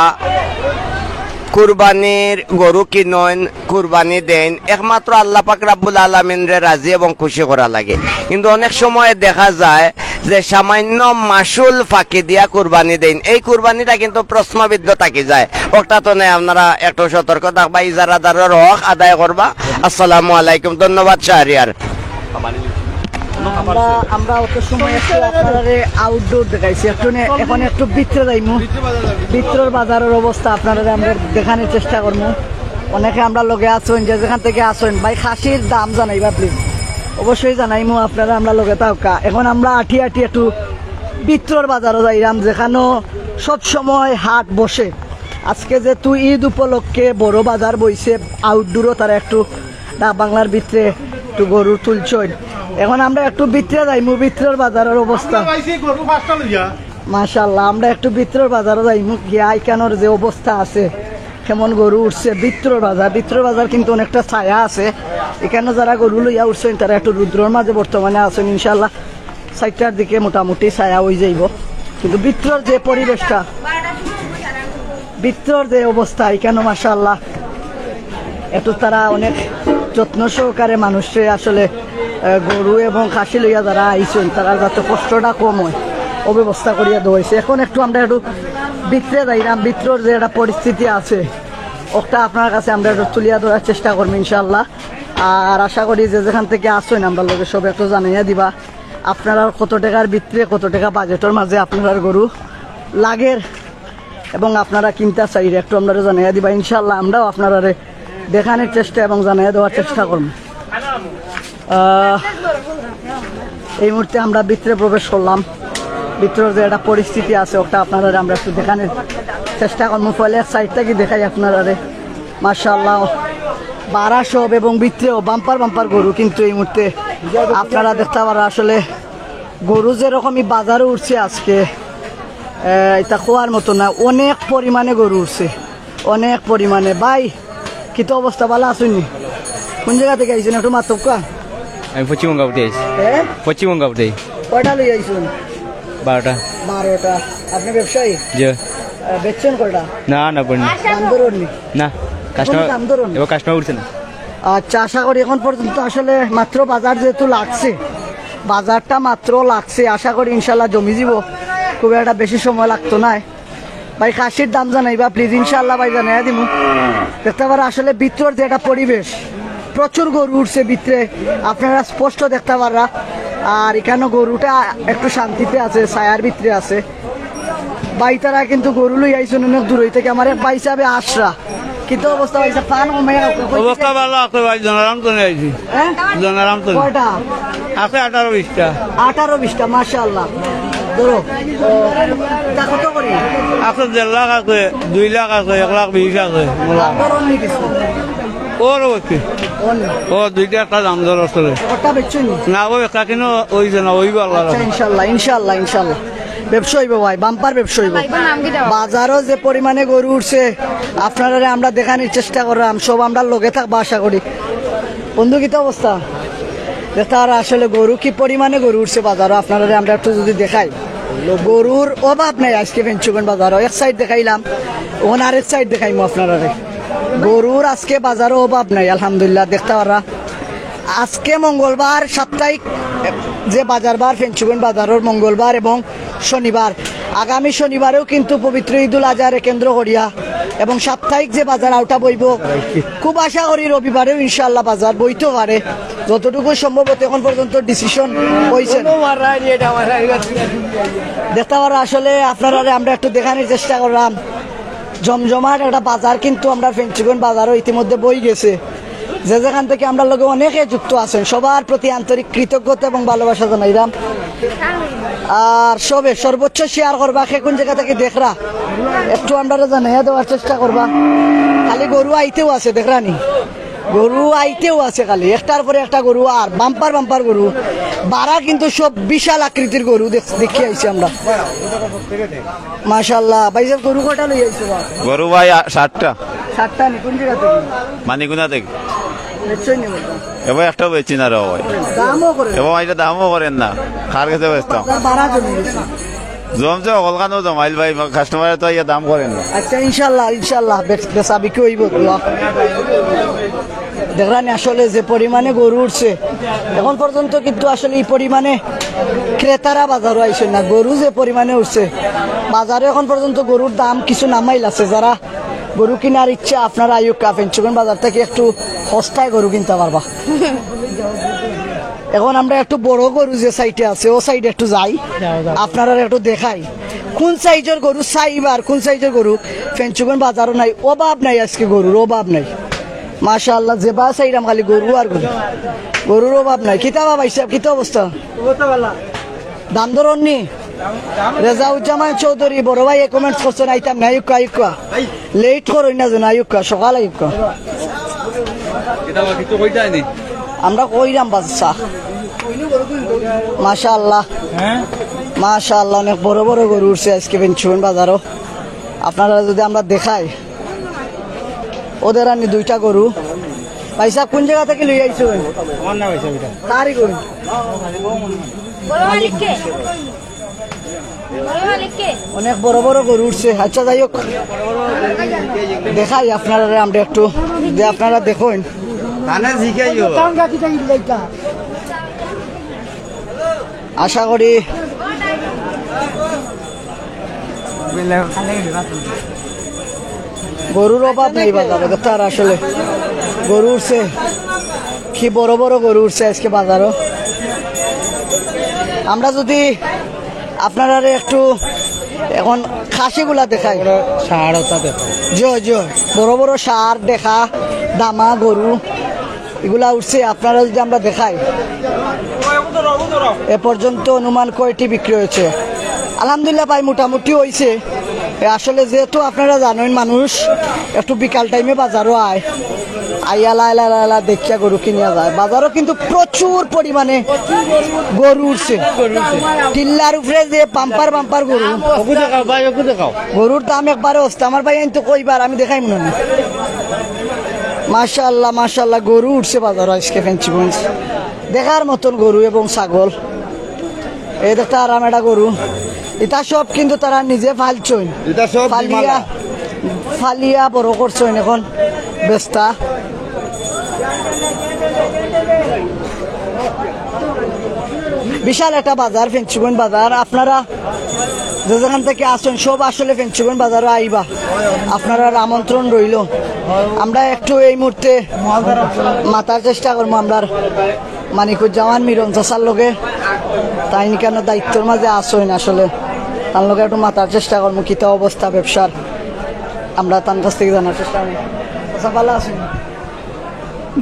কুরবানির গরু কিনন কুরবানি দেন একমাত্র আল্লাহ পাক রাব্বুল আলামিন রে রাজি এবং খুশি করা লাগে কিন্তু অনেক সময় দেখা যায় যে সামান্য মাসুল ফাঁকি দিয়া কুরবানি দেন এই কুরবানিটা কিন্তু প্রশ্নবিদ্ধ থাকি যায় ওটা তো নেই আপনারা একটু সতর্ক থাকবা ইজারাদারের হক আদায় করবা আসসালামু আলাইকুম ধন্যবাদ শাহরিয়ার আমরা অত সময় একটু আপনারা আউটডোর দেখাইছি একটু এখন একটু ভিতরে যাইমু ভিতরের বাজারের অবস্থা আপনারা আমরা দেখানোর চেষ্টা করবো অনেকে আমরা লগে আসুন যে যেখান থেকে আসুন ভাই খাসির দাম জানাইবা প্লিজ অবশ্যই জানাইমু আপনারা আমরা লগে থাকা এখন আমরা আঠি একটু ভিতরের বাজারও যাইলাম যেখানেও সবসময় হাট বসে আজকে যেহেতু ঈদ উপলক্ষে বড় বাজার বইছে আউটডোরও তারা একটু বাংলার ভিতরে একটু গরু তুলছেন এখন আমরা একটু ভিতরে যাইমু ভিতরের বাজারের অবস্থা মাশাআল্লাহ আমরা একটু ভিতরের বাজারে যাইমু গিয়া এখানোর যে অবস্থা আছে কেমন গরু উঠছে ভিতরের বাজার কিন্তু অনেকটা ছায়া আছে এখানে যারা গরু লইয়া উঠছেন তারা একটু রুদ্রর মাঝে বর্তমানে আছেন ইনশাল্লাহ 4টার দিকে মোটামুটি ছায়া হয়ে যাইব কিন্তু ভিতরের যে পরিবেশটা ভিতরের যে অবস্থা এখানে মাশাআল্লাহ একটু তারা অনেক যত্ন সহকারে মানুষে আসলে গরু এবং খাসি লইয়া যারা আইছেন তারা যাতে কষ্টটা কম হয় ও ব্যবস্থা করিয়া দেওয়াইছে এখন একটু আমরা একটু ভিতরে যাইলাম ভিতরের যে একটা পরিস্থিতি আছে ওটা আপনার কাছে আমরা একটু তুলিয়া ধরার চেষ্টা করবো ইনশাল্লাহ আর আশা করি যে যেখান থেকে আসেন আমরা লোকের সব একটু জানাইয়া দিবা আপনারা কত টাকার ভিতরে কত টাকা বাজেটের মাঝে আপনার গরু লাগের এবং আপনারা কিনতে চাইলে একটু আমরা জানাইয়া দিবা ইনশাল্লাহ আমরাও আপনারা দেখানোর চেষ্টা এবং জানাইয়া দেওয়ার চেষ্টা করবো এই মুহূর্তে আমরা ভিতরে প্রবেশ করলাম ভিতরের যে একটা পরিস্থিতি আছে ওটা আপনারা আমরা একটু দেখানোর চেষ্টা করবো ফলে এক সাইড থেকে দেখাই আপনারা মাশাআল্লাহ বাড়া সব এবং ভিতরেও বাম্পার গরু কিন্তু এই মুহূর্তে আপনারা দেখতে পারেন আসলে গরু যেরকমই বাজারে উঠছে আজকে এটা খোয়ার মতো না অনেক পরিমাণে গরু উঠছে অনেক পরিমাণে ভাই কি তো অবস্থা ভালো আসুনি কোন জায়গা থেকে আইছেন একটু মাতকা আমি পশ্চিমবঙ্গ আছি পশ্চিমবঙ্গ আছি কয়টা লই আইছেন 12টা আপনি ব্যবসায়ী জি বেচছেন কয়টা না না বনি দাম ধরুননি না কাস্টমার দাম ধরুন এবার কাস্টমার উঠছে না আচ্ছা আশা করি এখন পর্যন্ত আসলে মাত্র বাজার যেহেতু লাগছে বাজারটা মাত্র লাগছে আশা করি ইনশাল্লাহ জমি যাব খুব একটা বেশি সময় লাগতো না ভাই খাসির দাম জানাইবা প্লিজ ইনশাল্লাহ ভাই জানাইয়া দিব দেখতে পারা আসলে ভিতরের যে একটা পরিবেশ প্রচুর গরু উঠছে ভিতরে আপনারা স্পষ্ট দেখতে পারা আর এখানে গরুটা একটু শান্তিতে আছে ছায়ার ভিতরে আছে ভাই তারা কিন্তু গরু লই আইছেন অনেক দূর থেকে আমার এক ভাই হিসাবে আশরা কিন্তু অবস্থা হয়েছে পান অবস্থা ভালো আছে ভাই জনারাম তো আইছি জনারাম তো কয়টা আছে 18-20টা 18-20টা মাশাআল্লাহ ধরো তা কত করি আছে 1.5 লাখ আছে 2 লাখ আছে 1,20,000 আছে ধরুন নি কিছু ওর হচ্ছে ও দুইটা একটা দাম দর আসলে ওটা বেচুন না ওই একটা কিনো ওইছে না ওই ভালো আচ্ছা ইনশাআল্লাহ ব্যবসা হইব ভাই বাম্পার ব্যবসা হইব বাজারও যে পরিমাণে গরু উঠছে আপনারা আমরা দেখানোর চেষ্টা করলাম সব আমরা লগে থাকবো আশা করি বন্ধু কি তো অবস্থা তার আসলে গরু কি পরিমাণে গরু উঠছে বাজারও আপনারা আমরা একটু যদি দেখাই গরুর অভাব নাই আজকে ফেঞ্চুগঞ্জ বাজারও এক সাইড দেখাইলাম ওখানে আরেক সাইড দেখাইমু আপনারা গরুর আজকে বাজারও অভাব নাই আলহামদুলিল্লাহ দেখতে পারা আজকে মঙ্গলবার সাপ্তাহিক যে বাজারবার ফেঞ্চুগঞ্জ বাজারের মঙ্গলবার এবং শনিবার আগামী শনিবারেও কিন্তু পবিত্র ঈদুল আজহারে কেন্দ্র করিয়া এবং সাপ্তাহিক যে বাজার আউটা বইব খুব আশা করি রবিবারেও ইনশাআল্লাহ বাজার বইতে পারে, যতটুকু সম্ভবত এখন পর্যন্ত ডিসিশন হয়েছে। দেখতে পারা আসলে আপনারা আমরা একটু দেখানোর চেষ্টা করলাম জমজমাট একটা বাজার, কিন্তু আমরা ফেঞ্চুগঞ্জ বাজারও ইতিমধ্যে বই গেছে। যে যেখান থেকে আমরা লোকে অনেকে যুক্ত আছেন, সবার প্রতি আন্তরিক কৃতজ্ঞতা এবং ভালোবাসা জানাইলাম। আর সর্বোচ্চ শেয়ার করবা, সে কোন জায়গা থেকে দেখরা একটু আমরা জানাইয়া দেওয়ার চেষ্টা করবা। খালি গরু আইতেও আছে, দেখরানি গরু আইতেও আছে, খালি একটার পরে একটা গরু, আর বাম্পার বাম্পার গরু বাড়া, কিন্তু সব বিশাল আকৃতির গরু দেখি আইছি আমরা। মাশাআল্লাহ ভাই সাহেব, গরু কটা লই আইছো? গরু ভাই 60টা। 7টা নি? কোন জায়গা থেকে? মানিগুনা থেকে। নিশ্চয়ই নিব। এবার একটা বেচি না রে ভাই, দামও করে এবং এটা দামও করেন না, খার কাছে বেচতাম। বাড়া জমি গেছে। জমছে অলখানো জমাইল ভাই, কাস্টমারে তো ইয়ে দাম করেন না। আচ্ছা ইনশাল্লাহ ইনশাল্লাহ বেচা বিক্রি হইব। দেখলাম আসলে যে পরিমাণে গরু উঠছে এখন পর্যন্ত, কিন্তু আসলে এই পরিমাণে ক্রেতারা বাজারও আইসে না। গরু যে পরিমাণে উঠছে বাজারে এখন পর্যন্ত গরুর দাম কিছু নামাইল আছে। যারা গরু কেনার ইচ্ছা আপনারা আইয়ুকা ফেঞ্চুগঞ্জ বাজার থেকে একটু সস্তায় গরু কিনতে পারবা। এখন আমরা একটু বড় গরু যে সাইডে আছে ও সাইডে একটু যাই, আপনারা একটু দেখাই কোন সাইজের গরু চাইবার, কোন সাইজের গরু ফেঞ্চুগঞ্জ বাজারও নাই, অভাব নাই আজকে, গরুর অভাব নাই। মাশাআল্লাহ, যে বা চাইরাম খালি গরু আর গরু, গরুর অভাব নাই। কিতাবা ভাই সাহেব, কিতা অবস্থা? দাম ধরন নি? রেজাউজ্জামান চৌধুরী বড় ভাই কমেন্টস করছেন আইতাম না, আইকা আইকা লেট করই না যেন, আইকা সকাল আইকা আমরা কইরাম বাচ্চা। মাশাআল্লাহ মাশাআল্লাহ, অনেক বড় বড় গরু উঠছে আজকে ফেঞ্চুগঞ্জ বাজারও। আপনারা যদি আমরা দেখাই, ওদের আনি 2টা গরু। ভাই সাহেব কোন জায়গা থেকে লই আইছো? তারই গরু অনেক বড় বড় গরু উঠছে। আচ্ছা যাই হোক, দেখাই আপনারা আমরা একটু, যে আপনারা দেখুন। আশা করি গরুর অভাব নেই বাজারে। তার আসলে গরু উঠছে, কি বড় বড় গরু উঠছে আজকে বাজারও। আমরা যদি আপনারা একটু এখন খাসিগুলা দেখাই, জয় জয় বড় বড় সার দেখা, দামা গরু এগুলা উঠছে। আপনারা যদি আমরা দেখাই, এ পর্যন্ত অনুমান কয়টি বিক্রি হয়েছে? আলহামদুলিল্লাহ ভাই মোটামুটি হয়েছে। আসলে যেহেতু আপনারা জানেন মানুষ একটু বিকাল টাইমে বাজারও আয়, আইয়ালা দেখিয়া গরু কিনিয়া যায়। বাজারও কিন্তু প্রচুর পরিমাণে গরু উঠছে, টিল্লার উপরে যে বাম্পার বাম্পার গরু। গরুর দাম একবারে হচ্ছে আমার ভাই তো কইবার, আমি দেখাই মনে হয়। মাশাআল্লাহ মাশাআল্লাহ, গরু উঠছে বাজার আজকে ফেঞ্চুগঞ্জ, দেখার মতন গরু এবং ছাগল। এই দেখতে আরাম একটা গরু, এটা সব কিন্তু তারা নিজে ফালছইন, ফালিয়া বড় করছইন এখন বেস্তা। বিশাল একটা বাজার ফেঞ্চুগঞ্জ বাজার। আপনারা যে যেখান থেকে আসেন সব আসলে ফেঞ্চুগঞ্জ বাজারে আইবা, আপনারা আমন্ত্রণ রইল। আমরা একটু এই মুহূর্তে মাতার চেষ্টা করবো আমরা মানিকুজ্জামান মিরন চাষার লোকে, তাই কেন দায়িত্বের মাঝে আসেন আসলে তার লোকে একটু মাতার চেষ্টা করবো কিতা অবস্থা ব্যবসার, আমরা তার কাছ থেকে জানার চেষ্টা করবো। আচ্ছা ভালো আছেন?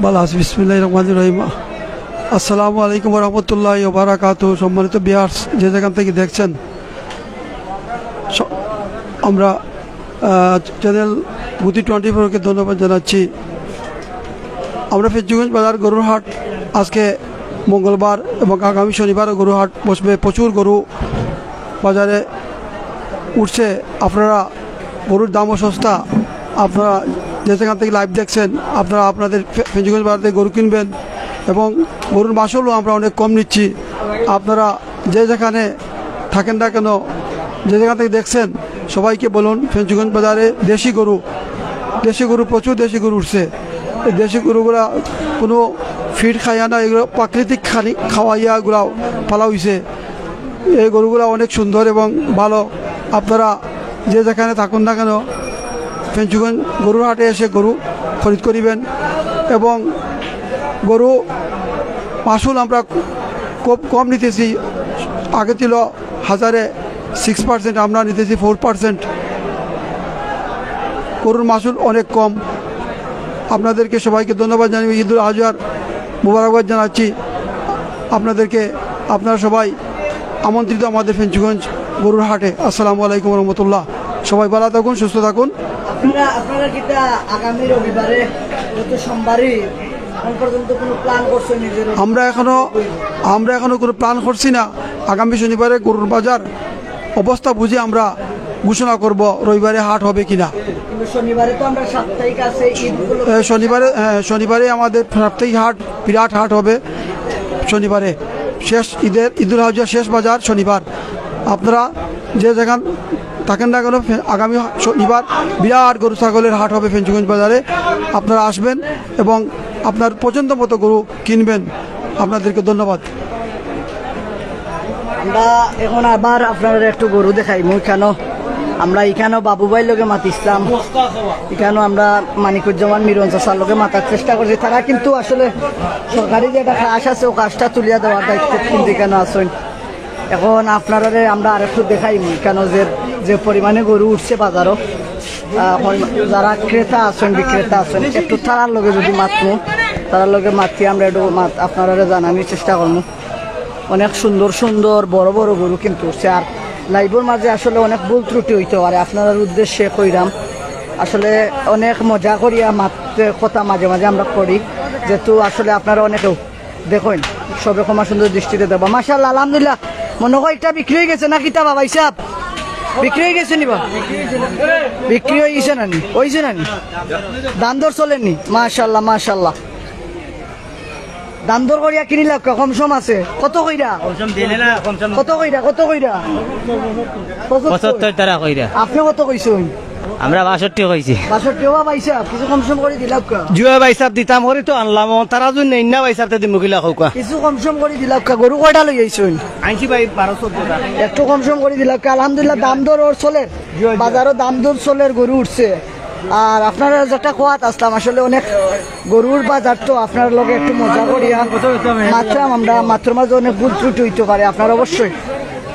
ভালো আছি, বিসমিল্লাহির রহমানির রহিম। আসসালামু আলাইকুম রহমতুল্লাহি ওয়া বারাকাতুহু। সম্মানিত ভিউয়ার্স, যে যেখান থেকে দেখছেন, আমরা চ্যানেল বুতি 24কে ধন্যবাদ জানাচ্ছি। আমরা ফেঞ্চুগঞ্জ বাজার গরুর হাট আজকে মঙ্গলবার এবং আগামী শনিবারও গরু হাট বসবে। প্রচুর গরু বাজারে উঠছে। আপনারা গরুর দামও সস্তা। আপনারা যে যেখান থেকে লাইভ দেখছেন, আপনারা আপনাদের ফেঞ্চুগঞ্জ বাজার থেকে গরু কিনবেন এবং গরুর মাসলও আমরা অনেক কম নিচ্ছি। আপনারা যে যেখানে থাকেন না কেন, যে যেখান থেকে দেখছেন, সবাইকে বলুন ফেঞ্চুগঞ্জ বাজারে দেশি গরু প্রচুর দেশি গরু উঠছে। এই দেশি গরুগুলা কোনো ফিড খাইয়া না, এগুলো প্রাকৃতিক খাওয়াইয়া এগুলো পালা হয়েছে। এই গরুগুলো অনেক সুন্দর এবং ভালো। আপনারা যে যেখানে থাকুন না কেন, ফেঞ্চুগঞ্জ গরুর হাটে এসে গরু খরিদ করিবেন এবং গরু মাসুল আমরা খুব কম নিতেছি, আগে ছিল 6% আমরা নিতেছি 4%। গরুর মাসুল অনেক কম। আপনাদেরকে সবাইকে ধন্যবাদ জানিয়ে ঈদুল আজহার মুবারকবাদ জানাচ্ছি আপনাদেরকে। আপনারা সবাই আমন্ত্রিত আমাদের ফেঞ্চুগঞ্জ গরুর হাটে। আসসালামু আলাইকুম রহমতুল্লাহ। সবাই ভালো থাকুন, সুস্থ থাকুন। আপনারা কিটা আগামী রবিবারে গত সোমবারে এখন পর্যন্ত কোনো প্ল্যান করছেন নিজের? আমরা এখনো কোনো প্ল্যান করছি না। আগামী শনিবারে গরুর বাজার অবস্থা বুঝে আমরা ঘোষণা করব রবিবারে হাট হবে কিনা। কিন্তু শনিবারে তো আমরা সাপ্তাহিক আছে, ঈদ উপলক্ষে শনিবারে আমাদের সাপ্তাহিক হাট, বিরাট হাট হবে শনিবারে। শেষ ঈদুল আজহা শেষ বাজার শনিবার। আপনারা যে যেখান থাকেন না কেন আগামী শনিবার বিরাট গরু ছাগলের হাট হবে ফেঞ্চুগঞ্জ বাজারে। আপনারা আসবেন এবং আপনার পছন্দ মতো গরু কিনবেন। আপনাদেরকে ধন্যবাদ। আমরা এখন আবার আপনারা একটু গরু দেখাই। আমরা এখানেও বাবুভাই লোকে মাতিছিলাম, এখানেও আমরা মানিকুজ্জামান মিরন চাষার লোকে মাতার চেষ্টা করছি। তারা কিন্তু আসলে সরকারি যে একটা কাজ আছে ও কাজটা তুলিয়া দেওয়ার দায়িত্ব কিন্তু এখানে আসেন। এখন আপনারা আমরা আরেকটু দেখাই কেন যে পরিমাণে গরু উঠছে বাজারও, যারা ক্রেতা আছেন বিক্রেতা আছেন একটু তারার লগে যদি তারার লগে মাতি আমরা একটু আপনারা জানানোর চেষ্টা করবো। অনেক সুন্দর সুন্দর বড় বড় গরু কিন্তু উঠছে। আর লাইভের মাঝে আসলে অনেক ভুল ত্রুটি হইতে পারে, আপনার উদ্দেশ্যে কইরাম। আসলে অনেক মজা করিয়া কথা মাঝে মাঝে আমরা করি, যেহেতু আসলে আপনারা অনেকেও দেখুন সবে ক্ষমা সুন্দর দৃষ্টিতে দেবো। মাশাআল্লাহ আলহামদুলিল্লাহ। মনে হয় এটা বিক্রি হয়ে গেছে নাকি তা বাবা হিসাব? বিক্রি হয়ে গেছে নি বা? বিক্রি হয়ে গেছে নানি? হয়েছে নানি? দাম দর চলেননি? মাশাআল্লাহ মাশাআল্লাহ। দাম দর করিয়া কিনিলা কম সম আছে? কত কইরা? কত কইরা? কত কইরা? 75 টাকা কইরা। আপনি কত কইছেন? আমরা 62 কইছি। 62 টাকা পাইছা? কিছু কম সম করে দিলাম কা? জুয়া বাইসাব দিতাম হরি তো আনলাম, তারা যদি নেই না বাইসাবতে দিমু কিলা কওকা। কিছু কম সম করে দিলাম কা? গরু কয়টা লই আইছেন? আইছি ভাই 12-14 টাকা। একটু কম সম করে দিলাম কা? আলহামদুলিল্লাহ দাম দর ওর চলে, বাজারও দাম দর চলের গরু উঠছে। আর আপনারা যেটা কোয়াত আসলাম আসলে অনেক গরুর বাজার তো আপনার লগে একটু মজা করিয়া মাত্রাম আমরা মাত্র মাঝে অনেক ভুল ত্রুটি হইতে পারে। আপনারা অবশ্যই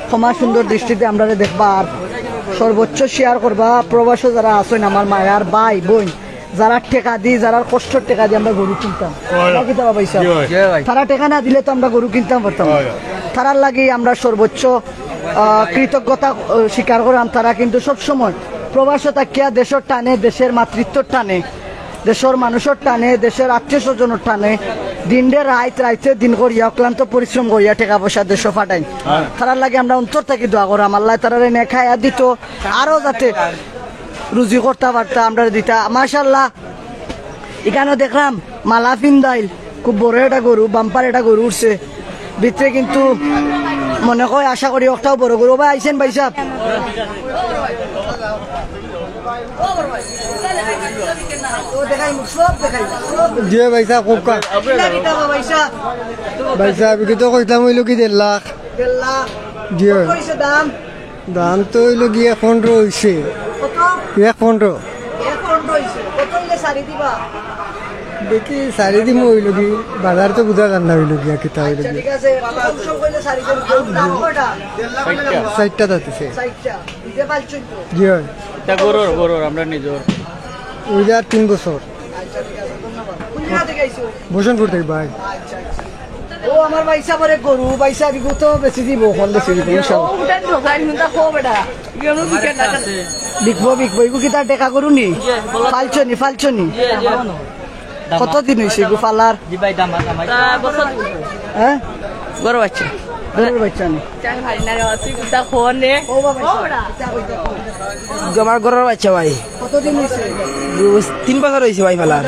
ক্ষমা সুন্দর দৃষ্টিতে আমরা দেখবা আর সর্বোচ্চ শেয়ার করবা। প্রবাসী যারা আছেন আমার মায়ার ভাই বোন, যারা টেকা দিই, যারা কষ্টর টেকা দিয়ে আমরা গরু কিনতাম, তারা টেকা না দিলে তো আমরা গরু কিনতাম পারতাম। তারার লাগে আমরা সর্বোচ্চ কৃতজ্ঞতা স্বীকার করলাম। তারা কিন্তু সবসময় প্রবাসে থাকিয়া দেশের টানে, দেশের মাতৃত্বর টানে, দেশের মানুষের টানে, দেশের আত্মীয় স্বজনের টানে দিনডে রাইতে দিন করিয়া অক্লান্ত পরিশ্রম করিয়া টাকা পয়সা দেশ ফাটাই। তারার লাগে আমরা অন্তর থেকে দোয়া করাম আল্লাহ তারা এনে খাইয়া দিত, আরো যাতে রুজি করতে পারতাম আমরা দিতা। মাশাআল্লাহ এখানে দেখলাম মালা ফিন্দাইল খুব বড় একটা গরু, বাম্পার একটা গরু উঠছে ভিতরে, কিন্তু মনে হয় আশা করি একটাও বড় গরু। ভাই আইসেন ভাই সাহেব? জি ভাই সাহেব কোকা ভাই সাহেব কি তো কইতাম হইলো কি 1.5 লাখ। জি দাম তো হইলো কি 15 হইছে। 15 দেখি সারি দিম হইলো কি বাজার তো বুঝা জানা হইলো কি কিতা হইলো কি 60টা দাঁতিছে। জি এটা গরুর আমরা নিজর ওইটা 3 বছর বসনপুর থেকে ভাই। ও আমার ভাইসা পরে গরু ভাইসা বিগু তো বেশি দিব, ফল বেশি দিব ইনশাআল্লাহ। বিকবো এগু কি তার দেখা গরু নি? ফালছনি কতদিন হয়েছে এগু ফালার? হ্যাঁ গরু বাচ্চা গরুর বাচ্চা নি আমার গরুর বাচ্চা ভাই। কতদিন হয়েছে? 3 বছর হয়েছে ভাই ফালার।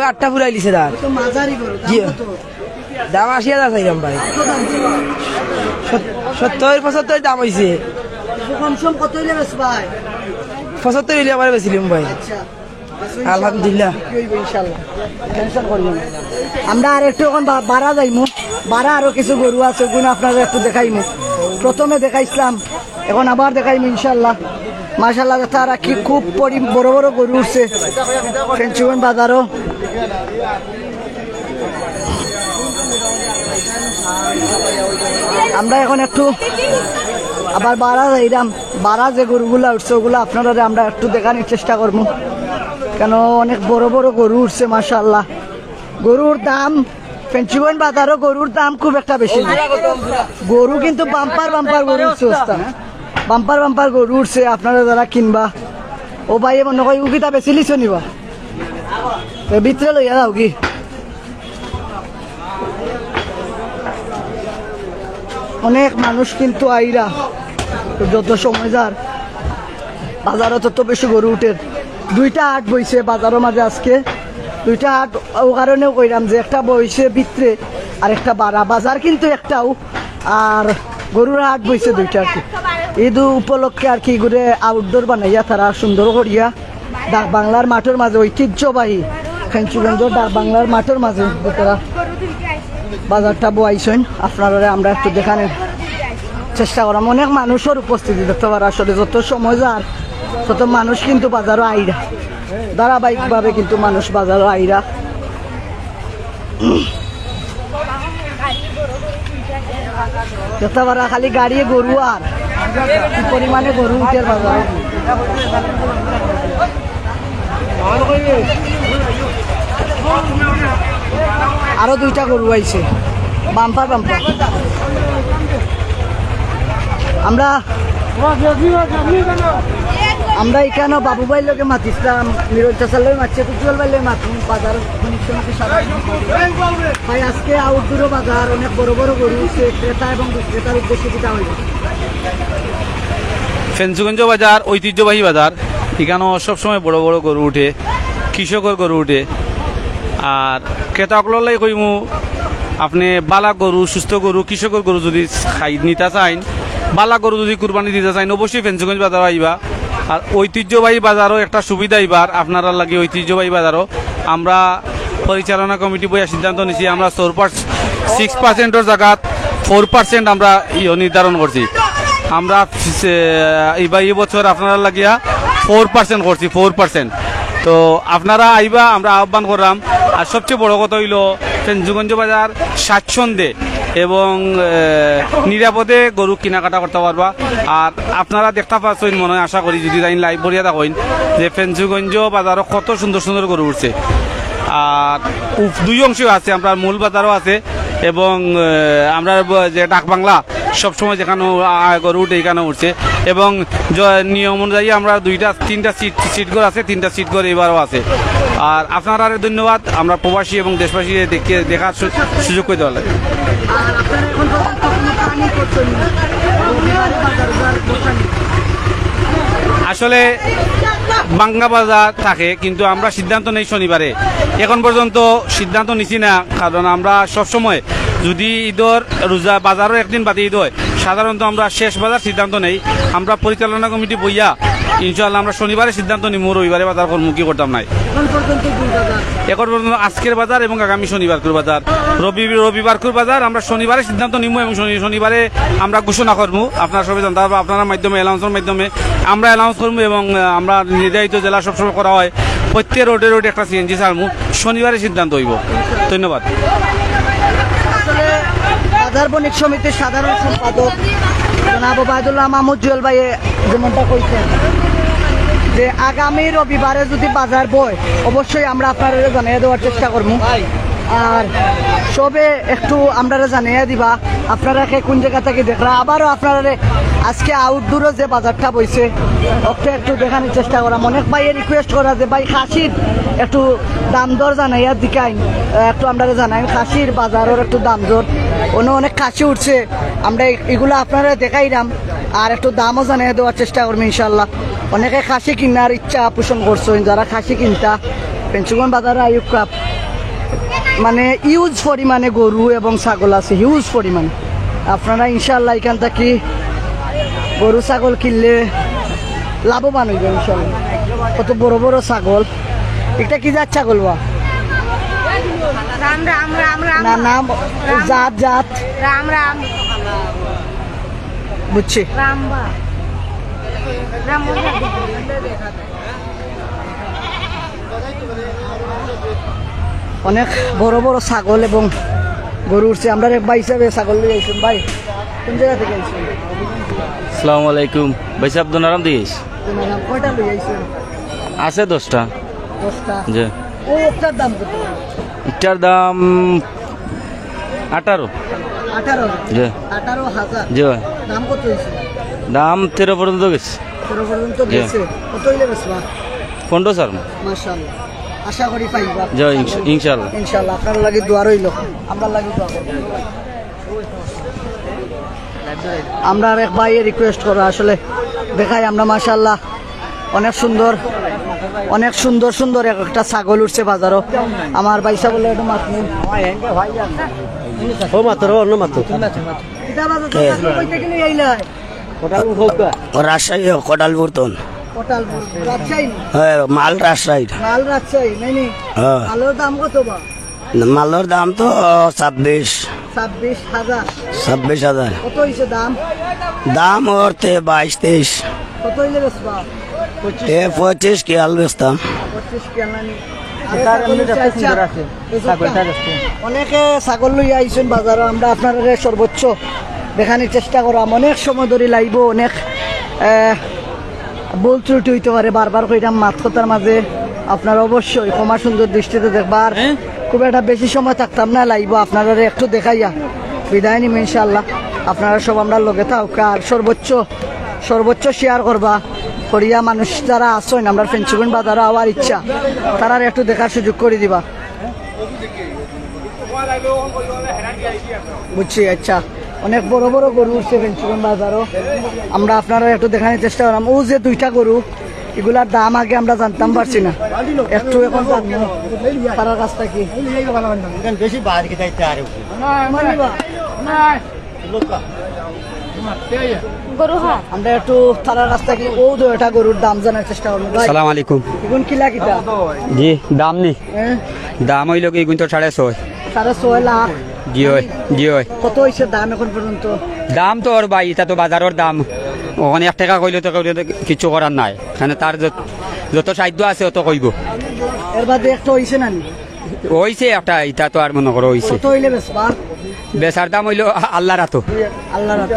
8টা ফুরাই লিছে দাঁত। তো মাঝারি গরু জি। দাম কত? দাম 80,000 চাইলাম ভাই। কত দাম ছিল? 70-75 দাম হয়েছে। কম সম কত হইলে বেশ ভাই? 75 হইলে আমার বেছিলাম ভাই। আচ্ছা আলহামদুলিল্লাহ ইনশাআল্লাহ টেনশন করবেন না। আমরা আর একটু এখন বাড়া যাইমু, বাড়া আরো কিছু গরু আছে ওগুলো আপনারা একটু দেখাইমু। প্রথমে দেখাইছিলাম, এখন আবার দেখাইমু ইনশাআল্লাহ। মাশাআল্লাহ তারা কি খুব বড় বড় গরু উঠছে ফেঞ্চুগঞ্জ বাজারও। আমরা এখন একটু আবার বাড়া যাইলাম, বাড়া যে গরুগুলা উঠছে ওগুলো আপনারা আমরা একটু দেখানোর চেষ্টা করবো, কেন অনেক বড় বড় গরু উঠছে মাশাআল্লাহ। গরুর দাম ফেঞ্চুগঞ্জ বাজারও গরুর দাম খুব একটা বেশি না, গরু কিন্তু বাম্পার গরু উঠছে, বাম্পার গরু উঠছে। আপনারা যারা কিনবা ও ভাই মনে হয় উকিটা বেশি লিচো নিবা ভিতরে লইয়া যাও কি। অনেক মানুষ কিন্তু আইরা যত সময় যার বাজারও তত বেশি গরু উঠে। দুইটা হাট বইছে বাজারের মাঝে আজকে, দুইটা হাট ও কারণেও কইলাম যে একটা বইছে ভিতরে আর একটা বাড়া বাজার কিন্তু একটাও, আর গরুর হাট বইছে দুইটা আর কি। ঈদ উপলক্ষে আর কি ঘুরে আউটডোর বানাইয়া তারা সুন্দর করিয়া ডাক বাংলার মাঠের মাঝে ঐতিহ্যবাহী ফেঞ্চুগঞ্জের ডাক বাংলার মাঠের মাঝে তারা বাজারটা বইছেন। আপনারা আমরা একটু দেখানোর চেষ্টা করাম। অনেক মানুষের উপস্থিতি দেখতে পারা, আসলে যত সময় যার তত মানুষ কিন্তু বাজারও আইরা, ধারাবাহিকভাবে কিন্তু মানুষ বাজারও আইরা। দেখতে পারা খালি গাড়ি গরু আর কি পরিমাণে গরু উঠে বাজার। আরো দুইটা গরু আইছে বাম্পার। আমরা এখানে বাবু ভাই লোকে মাতিছিলাম, নিরজ চাষার লোক মারছে, উজ্জ্বল ভাই লোক মাতুন বাজার ভাই। আজকে আউটডোর বাজার অনেক বড় বড় গরু উঠছে, ক্রেতা এবং বিক্রেতার উদ্দেশ্যে কিটা হইল। ফেঞ্চুগঞ্জ বাজার ঐতিহ্যবাহী বাজার, এখানেও সবসময় বড় বড় গরু উঠে, কৃষকের গরু উঠে। আর ক্রেতাসকললে কইমু আপনি বালা গরু, সুস্থ গরু, কৃষকের গরু যদি খাই নিতে চাইন, বালা গরু যদি কুরবানি দিতে চাইন, অবশ্যই ফেঞ্চুগঞ্জ বাজার আইবা। আর ঐতিহ্যবাহী বাজারও একটা সুবিধা এবার আপনারা লাগে। ঐতিহ্যবাহী বাজারও আমরা পরিচালনা কমিটি বইয়া সিদ্ধান্ত নিছি, আমরা 6%-এর জায়গাত 4% আমরা নির্ধারণ করছি। আমরা এইবার এই বছর আপনারা লাগিয়া 4% করছি, 4%। তো আপনারা আইবা, আমরা আহ্বান করলাম। আর সবচেয়ে বড় কথা হইল ফেঞ্চুগঞ্জ বাজার স্বাচ্ছন্দ্যে এবং নিরাপদে গরু কেনাকাটা করতে পারবা। আর আপনারা দেখতে পাচ্ছেন মনে হয়, আশা করি যদি তাই লাইভ বরিয়া থাকেন যে ফেঞ্চুগঞ্জ বাজারও কত সুন্দর সুন্দর গরু উঠছে। আর দুই অংশও আছে, আমরা মূল বাজারও আছে এবং আমরা যে ডাক বাংলা সবসময় যেখানে গরু উঠে এখানে উঠছে। এবং নিয়ম অনুযায়ী আমরা 3টা সিট ঘর আছে, 3টা সিট ঘর এবারও আছে। আর আপনারা ধন্যবাদ, আমরা প্রবাসী এবং দেশবাসী দেখার সুযোগ করে দেওয়া লাগে। আসলে বাঙ্গা বাজার থাকে, কিন্তু আমরা সিদ্ধান্ত নেই শনিবারে। এখন পর্যন্ত সিদ্ধান্ত নিছি না, কারণ আমরা সবসময় যদি ঈদর রোজা বাজারও একদিন বাদে ঈদ হয়, সাধারণত আমরা শেষ বাজার সিদ্ধান্ত নেই। আমরা পরিচালনা কমিটি বইয়া ইনশাআল্লাহ আমরা শনিবারে সিদ্ধান্ত নিব, রবিবারে বাজার মুখী করতাম নাই। এখন পর্যন্ত আজকের বাজার এবং আগামী শনিবারকুর বাজার, রবিবারকুর বাজার আমরা শনিবারে সিদ্ধান্ত নিব এবং শনিবারে আমরা ঘোষণা করবো। আপনারা সবাই জানতে পারবো, আপনার মাধ্যমে অ্যানাউন্সের মাধ্যমে আমরা অ্যানাউন্স করবো। এবং আমরা নির্ধারিত জেলা সবসময় করা হয়, প্রত্যেক রোডে একটা সিএনজি ছাড়বো, শনিবারে সিদ্ধান্ত হইব। ধন্যবাদ। বাজার বণিক সমিতির সাধারণ সম্পাদক জনাব ওবায়দুল্লাহ মাহমুদ জুয়েল ভাই যেমনটা কইছেন যে আগামী রবিবারে যদি বাজার বয়, অবশ্যই আমরা আপনারা জানিয়ে দেওয়ার চেষ্টা করবো। আর সবে একটু আমরা জানিয়ে দিবা আপনারা কোন জায়গা থেকে দেখরা। আবারও আপনারা আজকে আউটডোরে যে বাজারটা বইছে ওটা একটু দেখানোর চেষ্টা করা। অনেক ভাইয়ের রিকোয়েস্ট করা যে ভাই খাসির একটু দাম দর জানাইয়া দিকাইন, একটু আমরা জানাই খাসির বাজারের একটু দাম দর। অনেক খাসি উঠছে, আমরা এগুলো আপনারা দেখাইলাম আর একটু দামও জানিয়ে দেওয়ার চেষ্টা করবো ইনশাল্লাহ। অনেকে খাসি কিনার ইচ্ছা পোষণ করছেন, যারা খাসি কিনতা ফেঞ্চুগঞ্জ বাজারে আয়ুব কাপ মানে ইউজ পরিমাণে গরু এবং ছাগল আছে, হিউজ পরিমাণে। আপনারা ইনশাল্লাহ এখান থেকে গরু ছাগল কিনলে লাভবান হইবে ইনশাল্লাহ। কত বড় বড় ছাগল, এটা কি জাত ছাগল বা না নাম জাত বুঝছি অনেক বড় বড় ছাগল এবং গরু উঠছে। আমরা এক ভাই হিসাবে ছাগল নিয়ে আইসুন। ভাই কোন জায়গা থেকে আইসুন? আসসালামু আলাইকুম ভাই সাহেব দোনারাম দিস তোমার নাম কয়টা লই আইসুন? আছে 10টা 10টা। জি ও একটার দাম কত? এটার দাম 18 18। জি 18,000। জি ভাই দাম কত হয়েছে? দাম 13 পর্যন্ত গেছে 13 পর্যন্ত জি। গেছে। কত হইলে বেচবা? 15 স্যার মাশাআল্লাহ, আশা করি পাইবা জি ইনশাআল্লাহ। ইনশাআল্লাহ। আপনার লাগি দোয়া রইল, আমরা লাগি দোয়া করব। আমরা আর এক ভাইয়ের রিকোয়েস্ট করো আসলে দেখাই আমরা মাশাআল্লাহ অনেক সুন্দর অনেক সুন্দর সুন্দর একটা ছাগল উঠছে বাজারও। আমার বাইসা বলে একটু মাছ নিন। ও মাত্র অন্য মাত্র কিতা বাজার তো ছাগল কইতে গেলে আইলা রাজশাহী কটালপুরতন কোটালপুর রাজশাহী। মাল রাজশাহী মাল রাজশাহী নাইনি? হ্যাঁ। আলুর দাম কত বা? মালের দাম তো 26 26,000। 26,000 কত হইছে দাম? দাম ওর 22-23 কত হইলে বেচবা? 25 কি আল বেচতাম। 25 কেনানি। অনেকে ছাগল লই আইছেন বাজারে, আমরা আপনারা সর্বোচ্চ দেখানোর চেষ্টা করাম। অনেক সময় ধরে লাইব, অনেক বল ত্রুটি হইতে পারে, বারবার কইরাম মাত কথার মাঝে আপনারা অবশ্যই ক্ষমা সুন্দর দৃষ্টিতে দেখবার। খুব একটা বেশি সময় থাকতাম না লাইব, আপনারা একটু দেখাইয়া বিদায় নিম ইনশাআল্লাহ। আপনারা সব আমরা লগে থাক আর সর্বোচ্চ শেয়ার করবা করিয়া মানুষ যারা আসেন আমরা ফেঞ্চুগুন বাজারে আওয়ার ইচ্ছা তারা একটু দেখার সুযোগ করে দিবা। বুঝছি, আচ্ছা। অনেক বড় বড় গরু উঠছে ফেঞ্চুগুন বাজারও, আমরা আপনারা একটু দেখানোর চেষ্টা করলাম। ও যে 2টা গরু, এগুলার দাম আগে আমরা জানতাম পারছি না, একটু এখন জানবো তার কাছটা কি বেশি বাইরে যাইতে আর আমরা একটু তার রাস্তা কি ও 2টা গরুর দাম জানার চেষ্টা করবো। ভাই সালাম আলাইকুম। এগুন কিলা কিতা? জি দাম নি হ্যাঁ, দাম হইল কি কিন্তু 6.5 6.5 লাখ। জি হয় জি হয়। কত হয়েছে দাম এখন পর্যন্ত? দাম তো ওর ভাই এটা তো বাজারের দাম, ওখানে 1 টাকা কইলে তো কিছু করার নাই, এখানে তার যত সাহায্য আছে অত কইব। এর বাদে একটা হয়েছে না নি? হইছে একটা, এটা তো আর মনে করো হইছে। কত হইলে বেচবা? বেচার দাম হইল আল্লাহর হাতো। আল্লাহর হাতে।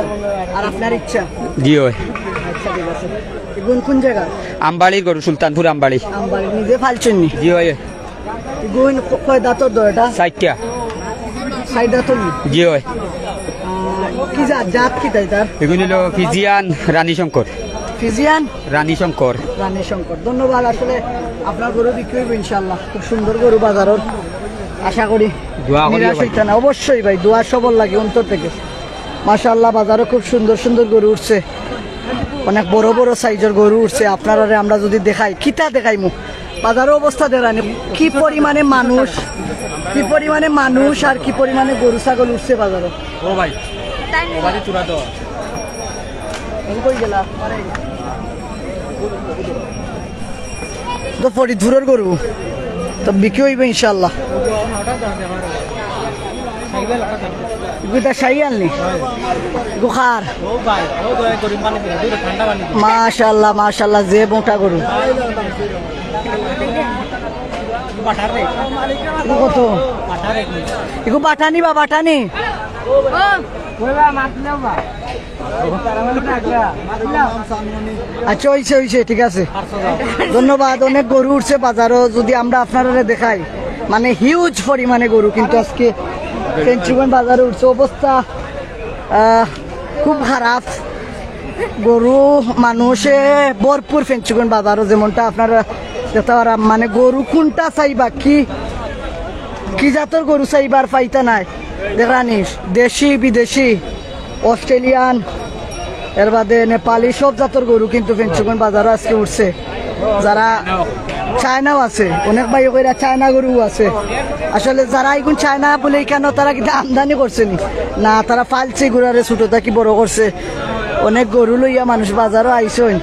আর আপনার ইচ্ছা? জি হয়। আচ্ছা ঠিক আছে। এগুন কোন জায়গা? আমবাড়ির গরু, সুলতানপুর আমবাড়ি। আমবাড়ি নিজে ফালছেন নি? জি হয়। এগুন কয় দাঁতর দয়টা? 60টা। 60 দাঁতর নি? জি হয়। কি জাত কি তাই তার? এগুলো হলো ফিজিয়ান রানী শঙ্কর। ফিজিয়ান রানী শঙ্কর। রানী শঙ্কর। ধন্যবাদ। আসলে আপনার গরু বিক্রি হইব ইনশাল্লাহ। খুব সুন্দর গরু বাজারত, আশা করি দোয়া করিও নিরাশ ভাই। হইতে না। অবশ্যই ভাই দোয়া সবল লাগে অন্তর থেকে। মাশাআল্লাহ বাজারও খুব সুন্দর সুন্দর গরু উঠছে, অনেক বড় বড় সাইজের গরু উঠছে। আপনারা আমরা যদি দেখাই কিতা দেখাইমু বাজারের অবস্থা দেখানি, কি পরিমাণে মানুষ আর কি পরিমাণে গরু ছাগল উঠছে বাজারে। ও ভাই ও বাড়ি চূড়া তো কই গেলা? তো ফরিদপুরের গরু তো বিক্রি হইবে ইনশাল্লাহ। সাইয়াল নি গুখার। মাশাল্লাহ মাশাল্লাহ, যে মোটা গরু। কত এগু বাটানি বা বাটানি? আচ্ছা হইছে হইছে, ঠিক আছে ধন্যবাদ। অনেক গরু উঠছে বাজারও, যদি আমরা আপনারা দেখাই মানে হিউজ পরিমাণে গরু কিন্তু আজকে ফেঞ্চুগন বাজারে উঠছে। অবস্থা খুব খারাপ, গরু মানুষে ভরপুর ফেঞ্চুগন বাজারও। যেমনটা আপনারা দেখতে পারা, মানে গরু কোনটা চাইবা, কি জাতের গরু চাইবার পাইতা নাই দেখানি। দেশি বিদেশি অস্ট্রেলিয়ান এর বাদে নেপালি সব জাতের গরু কিন্তু ফেঞ্চুগন বাজারও আজকে উঠছে। যারা চায়নাও আছে, অনেক ভাই কইরা চায়না গরু আছে। আসলে যারা এখন চায়না বলে কেন তারা কিন্তু আমদানি করছে নি না, তারা ফালছে গরুরে ছোট থাকি বড় করছে। অনেক গরু লইয়া মানুষ বাজারও আইসেন,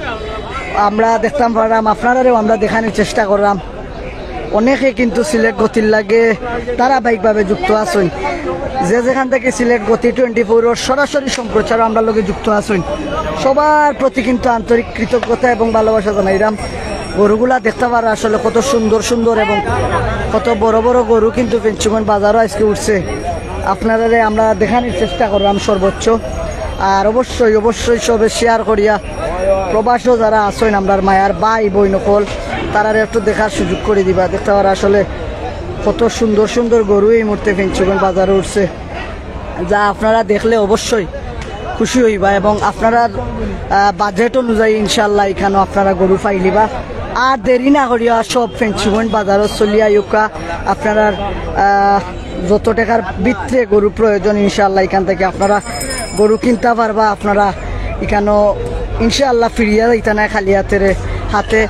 আমরা দেখতাম পারলাম, আপনারাও আমরা দেখানোর চেষ্টা করলাম। অনেকে কিন্তু সিলেট গতির লাগে ধারাবাহিকভাবে যুক্ত আছেন। যে যেখান থেকে সিলেট গতি 24 সরাসরি সম্প্রচার আমরা লোকে যুক্ত আছেন, সবার প্রতি কিন্তু আন্তরিক কৃতজ্ঞতা এবং ভালোবাসা জানাইলাম। গরুগুলা দেখতে পারা আসলে কত সুন্দর সুন্দর এবং কত বড় বড় গরু কিন্তু পেঞ্চুগঞ্জ বাজারও আজকে উঠছে। আপনারা আমরা দেখানোর চেষ্টা করলাম সর্বোচ্চ। আর অবশ্যই অবশ্যই সবে শেয়ার করিয়া প্রবাসও যারা আছেন আমরা মায়ার ভাই বই নকল তারা একটু দেখার সুযোগ করে দিবা। দেখতে পারা আসলে কত সুন্দর সুন্দর গরু এই মুহূর্তে পেঞ্চুগঞ্জ বাজারে উঠছে, যা আপনারা দেখলে অবশ্যই খুশি হইবা এবং আপনারা বাজেট অনুযায়ী ইনশাল্লাহ এখানেও আপনারা গরু পাইলিবা। আর দেরি না করিয়া সব পেঞ্চুগঞ্জ বাজারও চলিয়া ইউকা আপনারা যত টাকার ভিতরে গরু প্রয়োজন ইনশাল্লাহ এখান থেকে আপনারা গরু কিনতে পারবা। আপনারা এখানেও ইনশাল্লাহ ফিরিয়া যাইতে না খালি হাতে।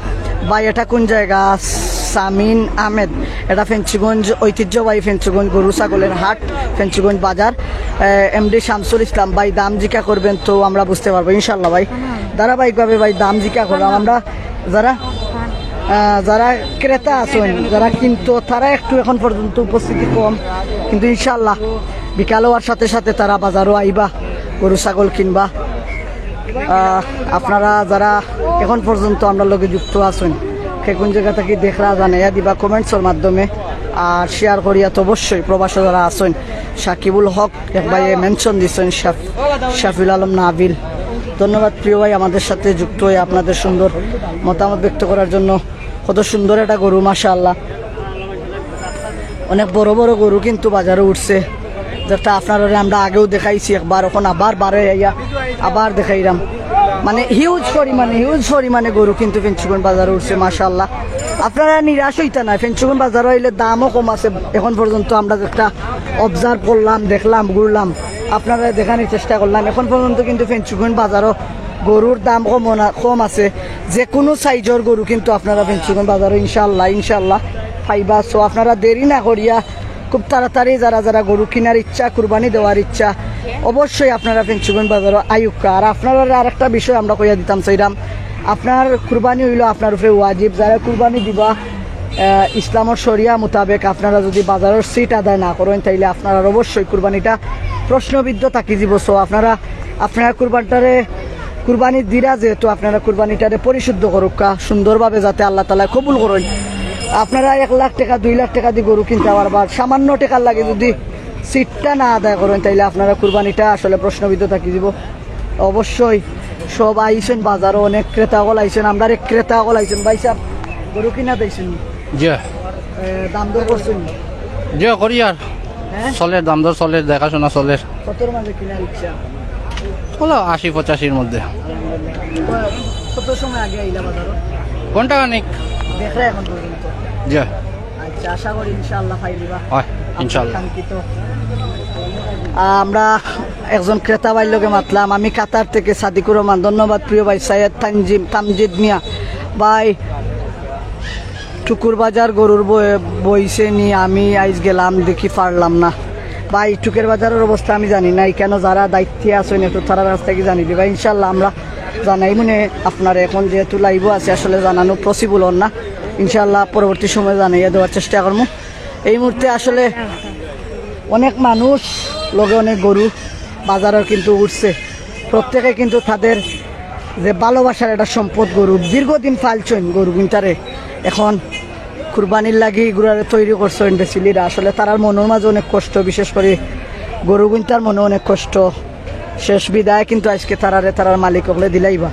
বা এটা কোন জায়গা? সামিন আহমেদ, এটা ফেঞ্চুগঞ্জ ঐতিহ্যবাহী ফেঞ্চুগঞ্জ গরু ছাগলের হাট, ফেঞ্চুগঞ্জ বাজার। এমডি শামসুল ইসলাম ভাই দাম জিজ্ঞা করবেন তো আমরা বুঝতে পারবো ইনশাল্লাহ। ভাই ধারাবাহিকভাবে ভাই দাম জিজ্ঞা করলাম আমরা। যারা ক্রেতা আছেন যারা কিন্তু তারা একটু এখন পর্যন্ত উপস্থিতি কম, কিন্তু ইনশাল্লাহ বিকাল হওয়ার সাথে সাথে তারা বাজারও আইবা গরু ছাগল কিনবা। আপনারা যারা এখন পর্যন্ত আমরা লগে যুক্ত আছেন সে কোন জায়গা থেকে দেখরা জানাইয়া দিবা কমেন্টসের মাধ্যমে। আর শেয়ার করিয়া তো অবশ্যই প্রবাসী যারা আছেন সাকিবুল হক এক ভাই মেনশন দিচ্ছেন, শাফিল আলম নাবিল, ধন্যবাদ প্রিয় ভাই আমাদের সাথে যুক্ত হয়ে আপনাদের সুন্দর মতামত ব্যক্ত করার জন্য। কত সুন্দর একটা গরু মাশাআল্লাহ, অনেক বড় বড় গরু কিন্তু বাজারে উঠছে, যেটা আপনারা আমরা আগেও দেখাইছি একবার, এখন আবার বারে আবার দেখাইলাম। মানে হিউজ পরিমাণে গরু কিন্তু পেঞ্চুগঞ্জ বাজারে উঠছে মাশাআল্লাহ। আপনারা নিরাশ হইতে না, পেঞ্চুগঞ্জ বাজারে হইলে দামও কম আছে এখন পর্যন্ত। আমরা একটা অবজার্ভ করলাম, দেখলাম, ঘুরলাম, আপনারা দেখানোর চেষ্টা করলাম। এখন পর্যন্ত কিন্তু পেঞ্চুগঞ্জ বাজারও গরুর দাম কম আছে। যে কোনো সাইজের গরু কিন্তু আপনারা পেঞ্চুগঞ্জ বাজারে ইনশাল্লাহ পাইবা। সো আপনারা দেরি না করিয়া খুব তাড়াতাড়ি যারা গরু কেনার ইচ্ছা, কুরবানি দেওয়ার ইচ্ছা, অবশ্যই আপনারা পেঞ্চুগঞ্জ বাজারে আয়ুক্কা। আর আপনারা আর একটা বিষয় আমরা কইয়া দিতাম চাইলাম, আপনার কুরবানি হইল আপনার উপরে ওয়াজিব। যারা কুরবানি দিবা ইসলামের শরিয়া মোতাবেক আপনারা যদি বাজারের সিট আদায় না করেন তাইলে আপনারা অবশ্যই কুরবানিটা প্রশ্নবিদ্ধ থাকি দিব। সো আপনারা কুরবানি দিরা যেহেতু আপনারা কুরবানিটারে পরিশুদ্ধ করুকা সুন্দরভাবে, যাতে আল্লাহ তাআলা কবুল করেন। আপনারা 1 লাখ টাকা 2 লাখ টাকা দিয়ে গরু কিনতে পারবার, সামান্য টাকার লাগে যদি সিটটা না আদায় করেন তাইলে আপনারা কুরবানিটা আসলে প্রশ্নবিদ্ধ থাকি দিব। অবশ্যই সব আইছেন বাজারও, অনেক ক্রেতাগল আইছেন, আমরা এক ক্রেতাগল আইছেন। ভাই সাহেব গরু কিনা দিয়েছেন? দাম দর করছেন? করি আর চলের দাম দর চলের, দেখাশোনা চলের। কতর মাঝে কিনার ইচ্ছা? হলো 80-85-র মধ্যে। কত সময় আগে আইলা বাজারও? ঘন্টা খানিক দেখলে এখন পর্যন্ত? আচ্ছা, আশা করি ইনশাআল্লাহ পাইলিবা। ইনশাআল্লাহ। আমরা একজন ক্রেতা ভাইয়ের লোকে মাতলাম, আমি কাতার থেকে সাদিকুর রহমান। ধন্যবাদ প্রিয় ভাই সৈয়দ তামজিদ মিয়া ভাই। টুকুর বাজার গরুর বইছে নি, আমি আইজ গেলাম দেখি পারলাম না ভাই। টুকের বাজারের অবস্থা আমি জানি না, কেন যারা দায়িত্বে আছেন একটু তারা রাস্তা কি জানি দিবা ইনশাল্লাহ। আমরা জানাই মনে আপনার এখন যেহেতু লাইভ আছে আসলে জানানো পসিবল হন না, ইনশাল্লাহ পরবর্তী সময় জানাইয়া দেওয়ার চেষ্টা করবো। এই মুহূর্তে আসলে অনেক মানুষ লগে অনেক গরু বাজারের কিন্তু উঠছে, প্রত্যেকে কিন্তু তাদের যে ভালোবাসার একটা সম্পদ গরু, দীর্ঘদিন পালছেন গরু কিনতারে, এখন কুরবানির লাগি গুড়ারে তৈরি করছেন বেসিলিরা। আসলে তারার মনের মাঝে অনেক কষ্ট, বিশেষ করে গরু কিনতার মনে অনেক কষ্ট। শেষ বিদায় কিন্তু আজকে তারার মালিক হলে দিলাইবা,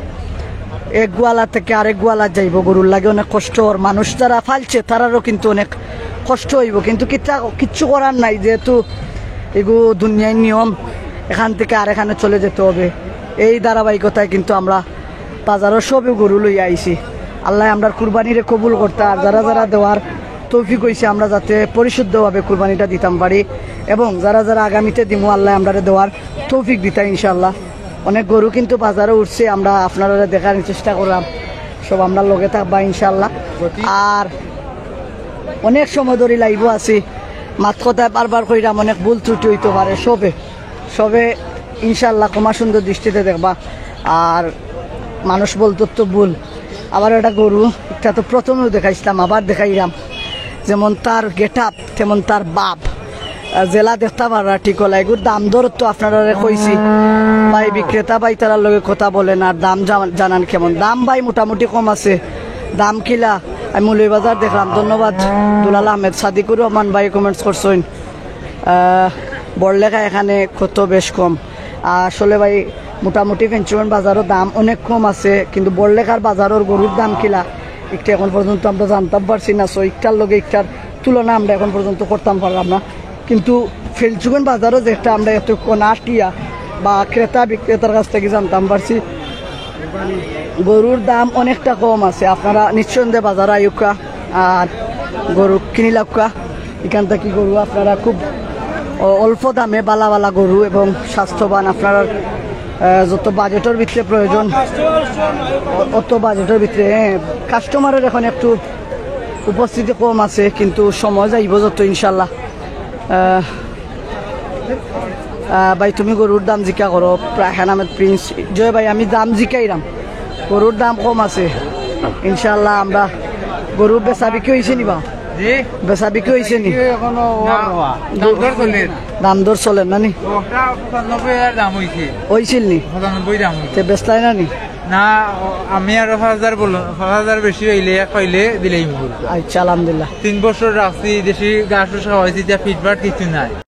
এক গোয়ালা থেকে আরেক গোয়ালা যাইব, গরুর লাগে অনেক কষ্ট। ওর মানুষ যারা ফালছে তারারও কিন্তু অনেক কষ্ট হইব, কিন্তু কিচ্ছু করার নাই, যেহেতু এগু দুনিয়ার নিয়ম, এখান থেকে আর এখানে চলে যেতে হবে। এই ধারাবাহিকতায় কিন্তু আমরা বাজারও সবই গরু লইয়া আইছি। আল্লাহ আমরা কুরবানিরে কবুল করতে, আর যারা দেওয়ার তৌফিক হয়েছে আমরা যাতে পরিশুদ্ধভাবে কুরবানিটা দিতাম পারি, এবং যারা আগামীতে দিমু আল্লাহ আমরা দেওয়ার তৌফিক দিতা ইনশাল্লাহ। অনেক গরু কিন্তু বাজারে উঠছে, আমরা আপনারা দেখার চেষ্টা করলাম, সব আমরা লগে থাকবা ইনশাল্লাহ। আর অনেক সময় ধরে লাইভ আছি, মাত কথায় বারবার কইরাম, অনেক ভুল ত্রুটি হইতে পারে, সবে ইনশাল্লাহ ক্ষমা সুন্দর দৃষ্টিতে দেখবা। আর মানুষ বলতো তো ভুল, আবার একটা গরু, এটা তো প্রথমেও দেখাইছিলাম, আবার দেখাইলাম যেমন তার গেট আপ তেমন তার বাপ জেলা দেখতে পারা ঠিক হলো এগুর দাম দর তো আপনারা কইছি ভাই বিক্রেতা ভাই তার লগে কথা বলেন আর দাম জানান কেমন দাম ভাই মোটামুটি কম আছে দাম কিলা আমি মৌলভীবাজার দেখলাম ধন্যবাদ দুলাল আহমেদ সাদিকুর রহমান ভাই কমেন্টস করছেন বড়লেখা এখানে কত বেশ কম আসলে ভাই মোটামুটি ফেঞ্চুগঞ্জ বাজারও দাম অনেক কম আছে কিন্তু বড়লেখার বাজারের গরুর দাম কিলা একটা এখন পর্যন্ত আমরা জানতাম পারছি না সো একটার লগে একটার তুলনা আমরা এখন পর্যন্ত করতাম পারলাম না কিন্তু ফেঞ্চুগঞ্জ বাজারও যেটা আমরা এতক্ষণ আসটিয়া বা ক্রেতা বিক্রেতার কাছ থেকে জানতাম পারছি গরুর দাম অনেকটা কম আছে আপনারা নিঃসন্দেহে বাজার আয়ুকা আর গরু কিনি লাগুকা এখান থেকে গরু আপনারা খুব অল্প দামে বালা বালা গরু এবং স্বাস্থ্যবান আপনারা যত বাজেটের ভিতরে প্রয়োজন অত বাজেটের ভিতরে কাস্টমারের এখন একটু উপস্থিতি কম আছে কিন্তু সময় যাইব যত ইনশাল্লাহ ভাই তুমি গরুর দাম জিকা করো রায়হান আহমেদ প্রিন্স জয় ভাই আমি দাম জিকাইরাম গরুর দাম কম আছে ইনশাল্লাহ আমরা গরুর বেচা বিক্রি হয়েছে নিবা বেচা বিক্রি হয়েছে নি দাম দর চলেন না নি হয়েছিল নি বেচলাই না নি না আমি আর 5,000 বললাম 5,000 বেশি হইলে কইলে দিলেই আচ্ছা আলহামদুলিল্লাহ 3 বছর রাখছি দেশি ঘাস খাওয়াইছি যা ফিটবার কিছু নাই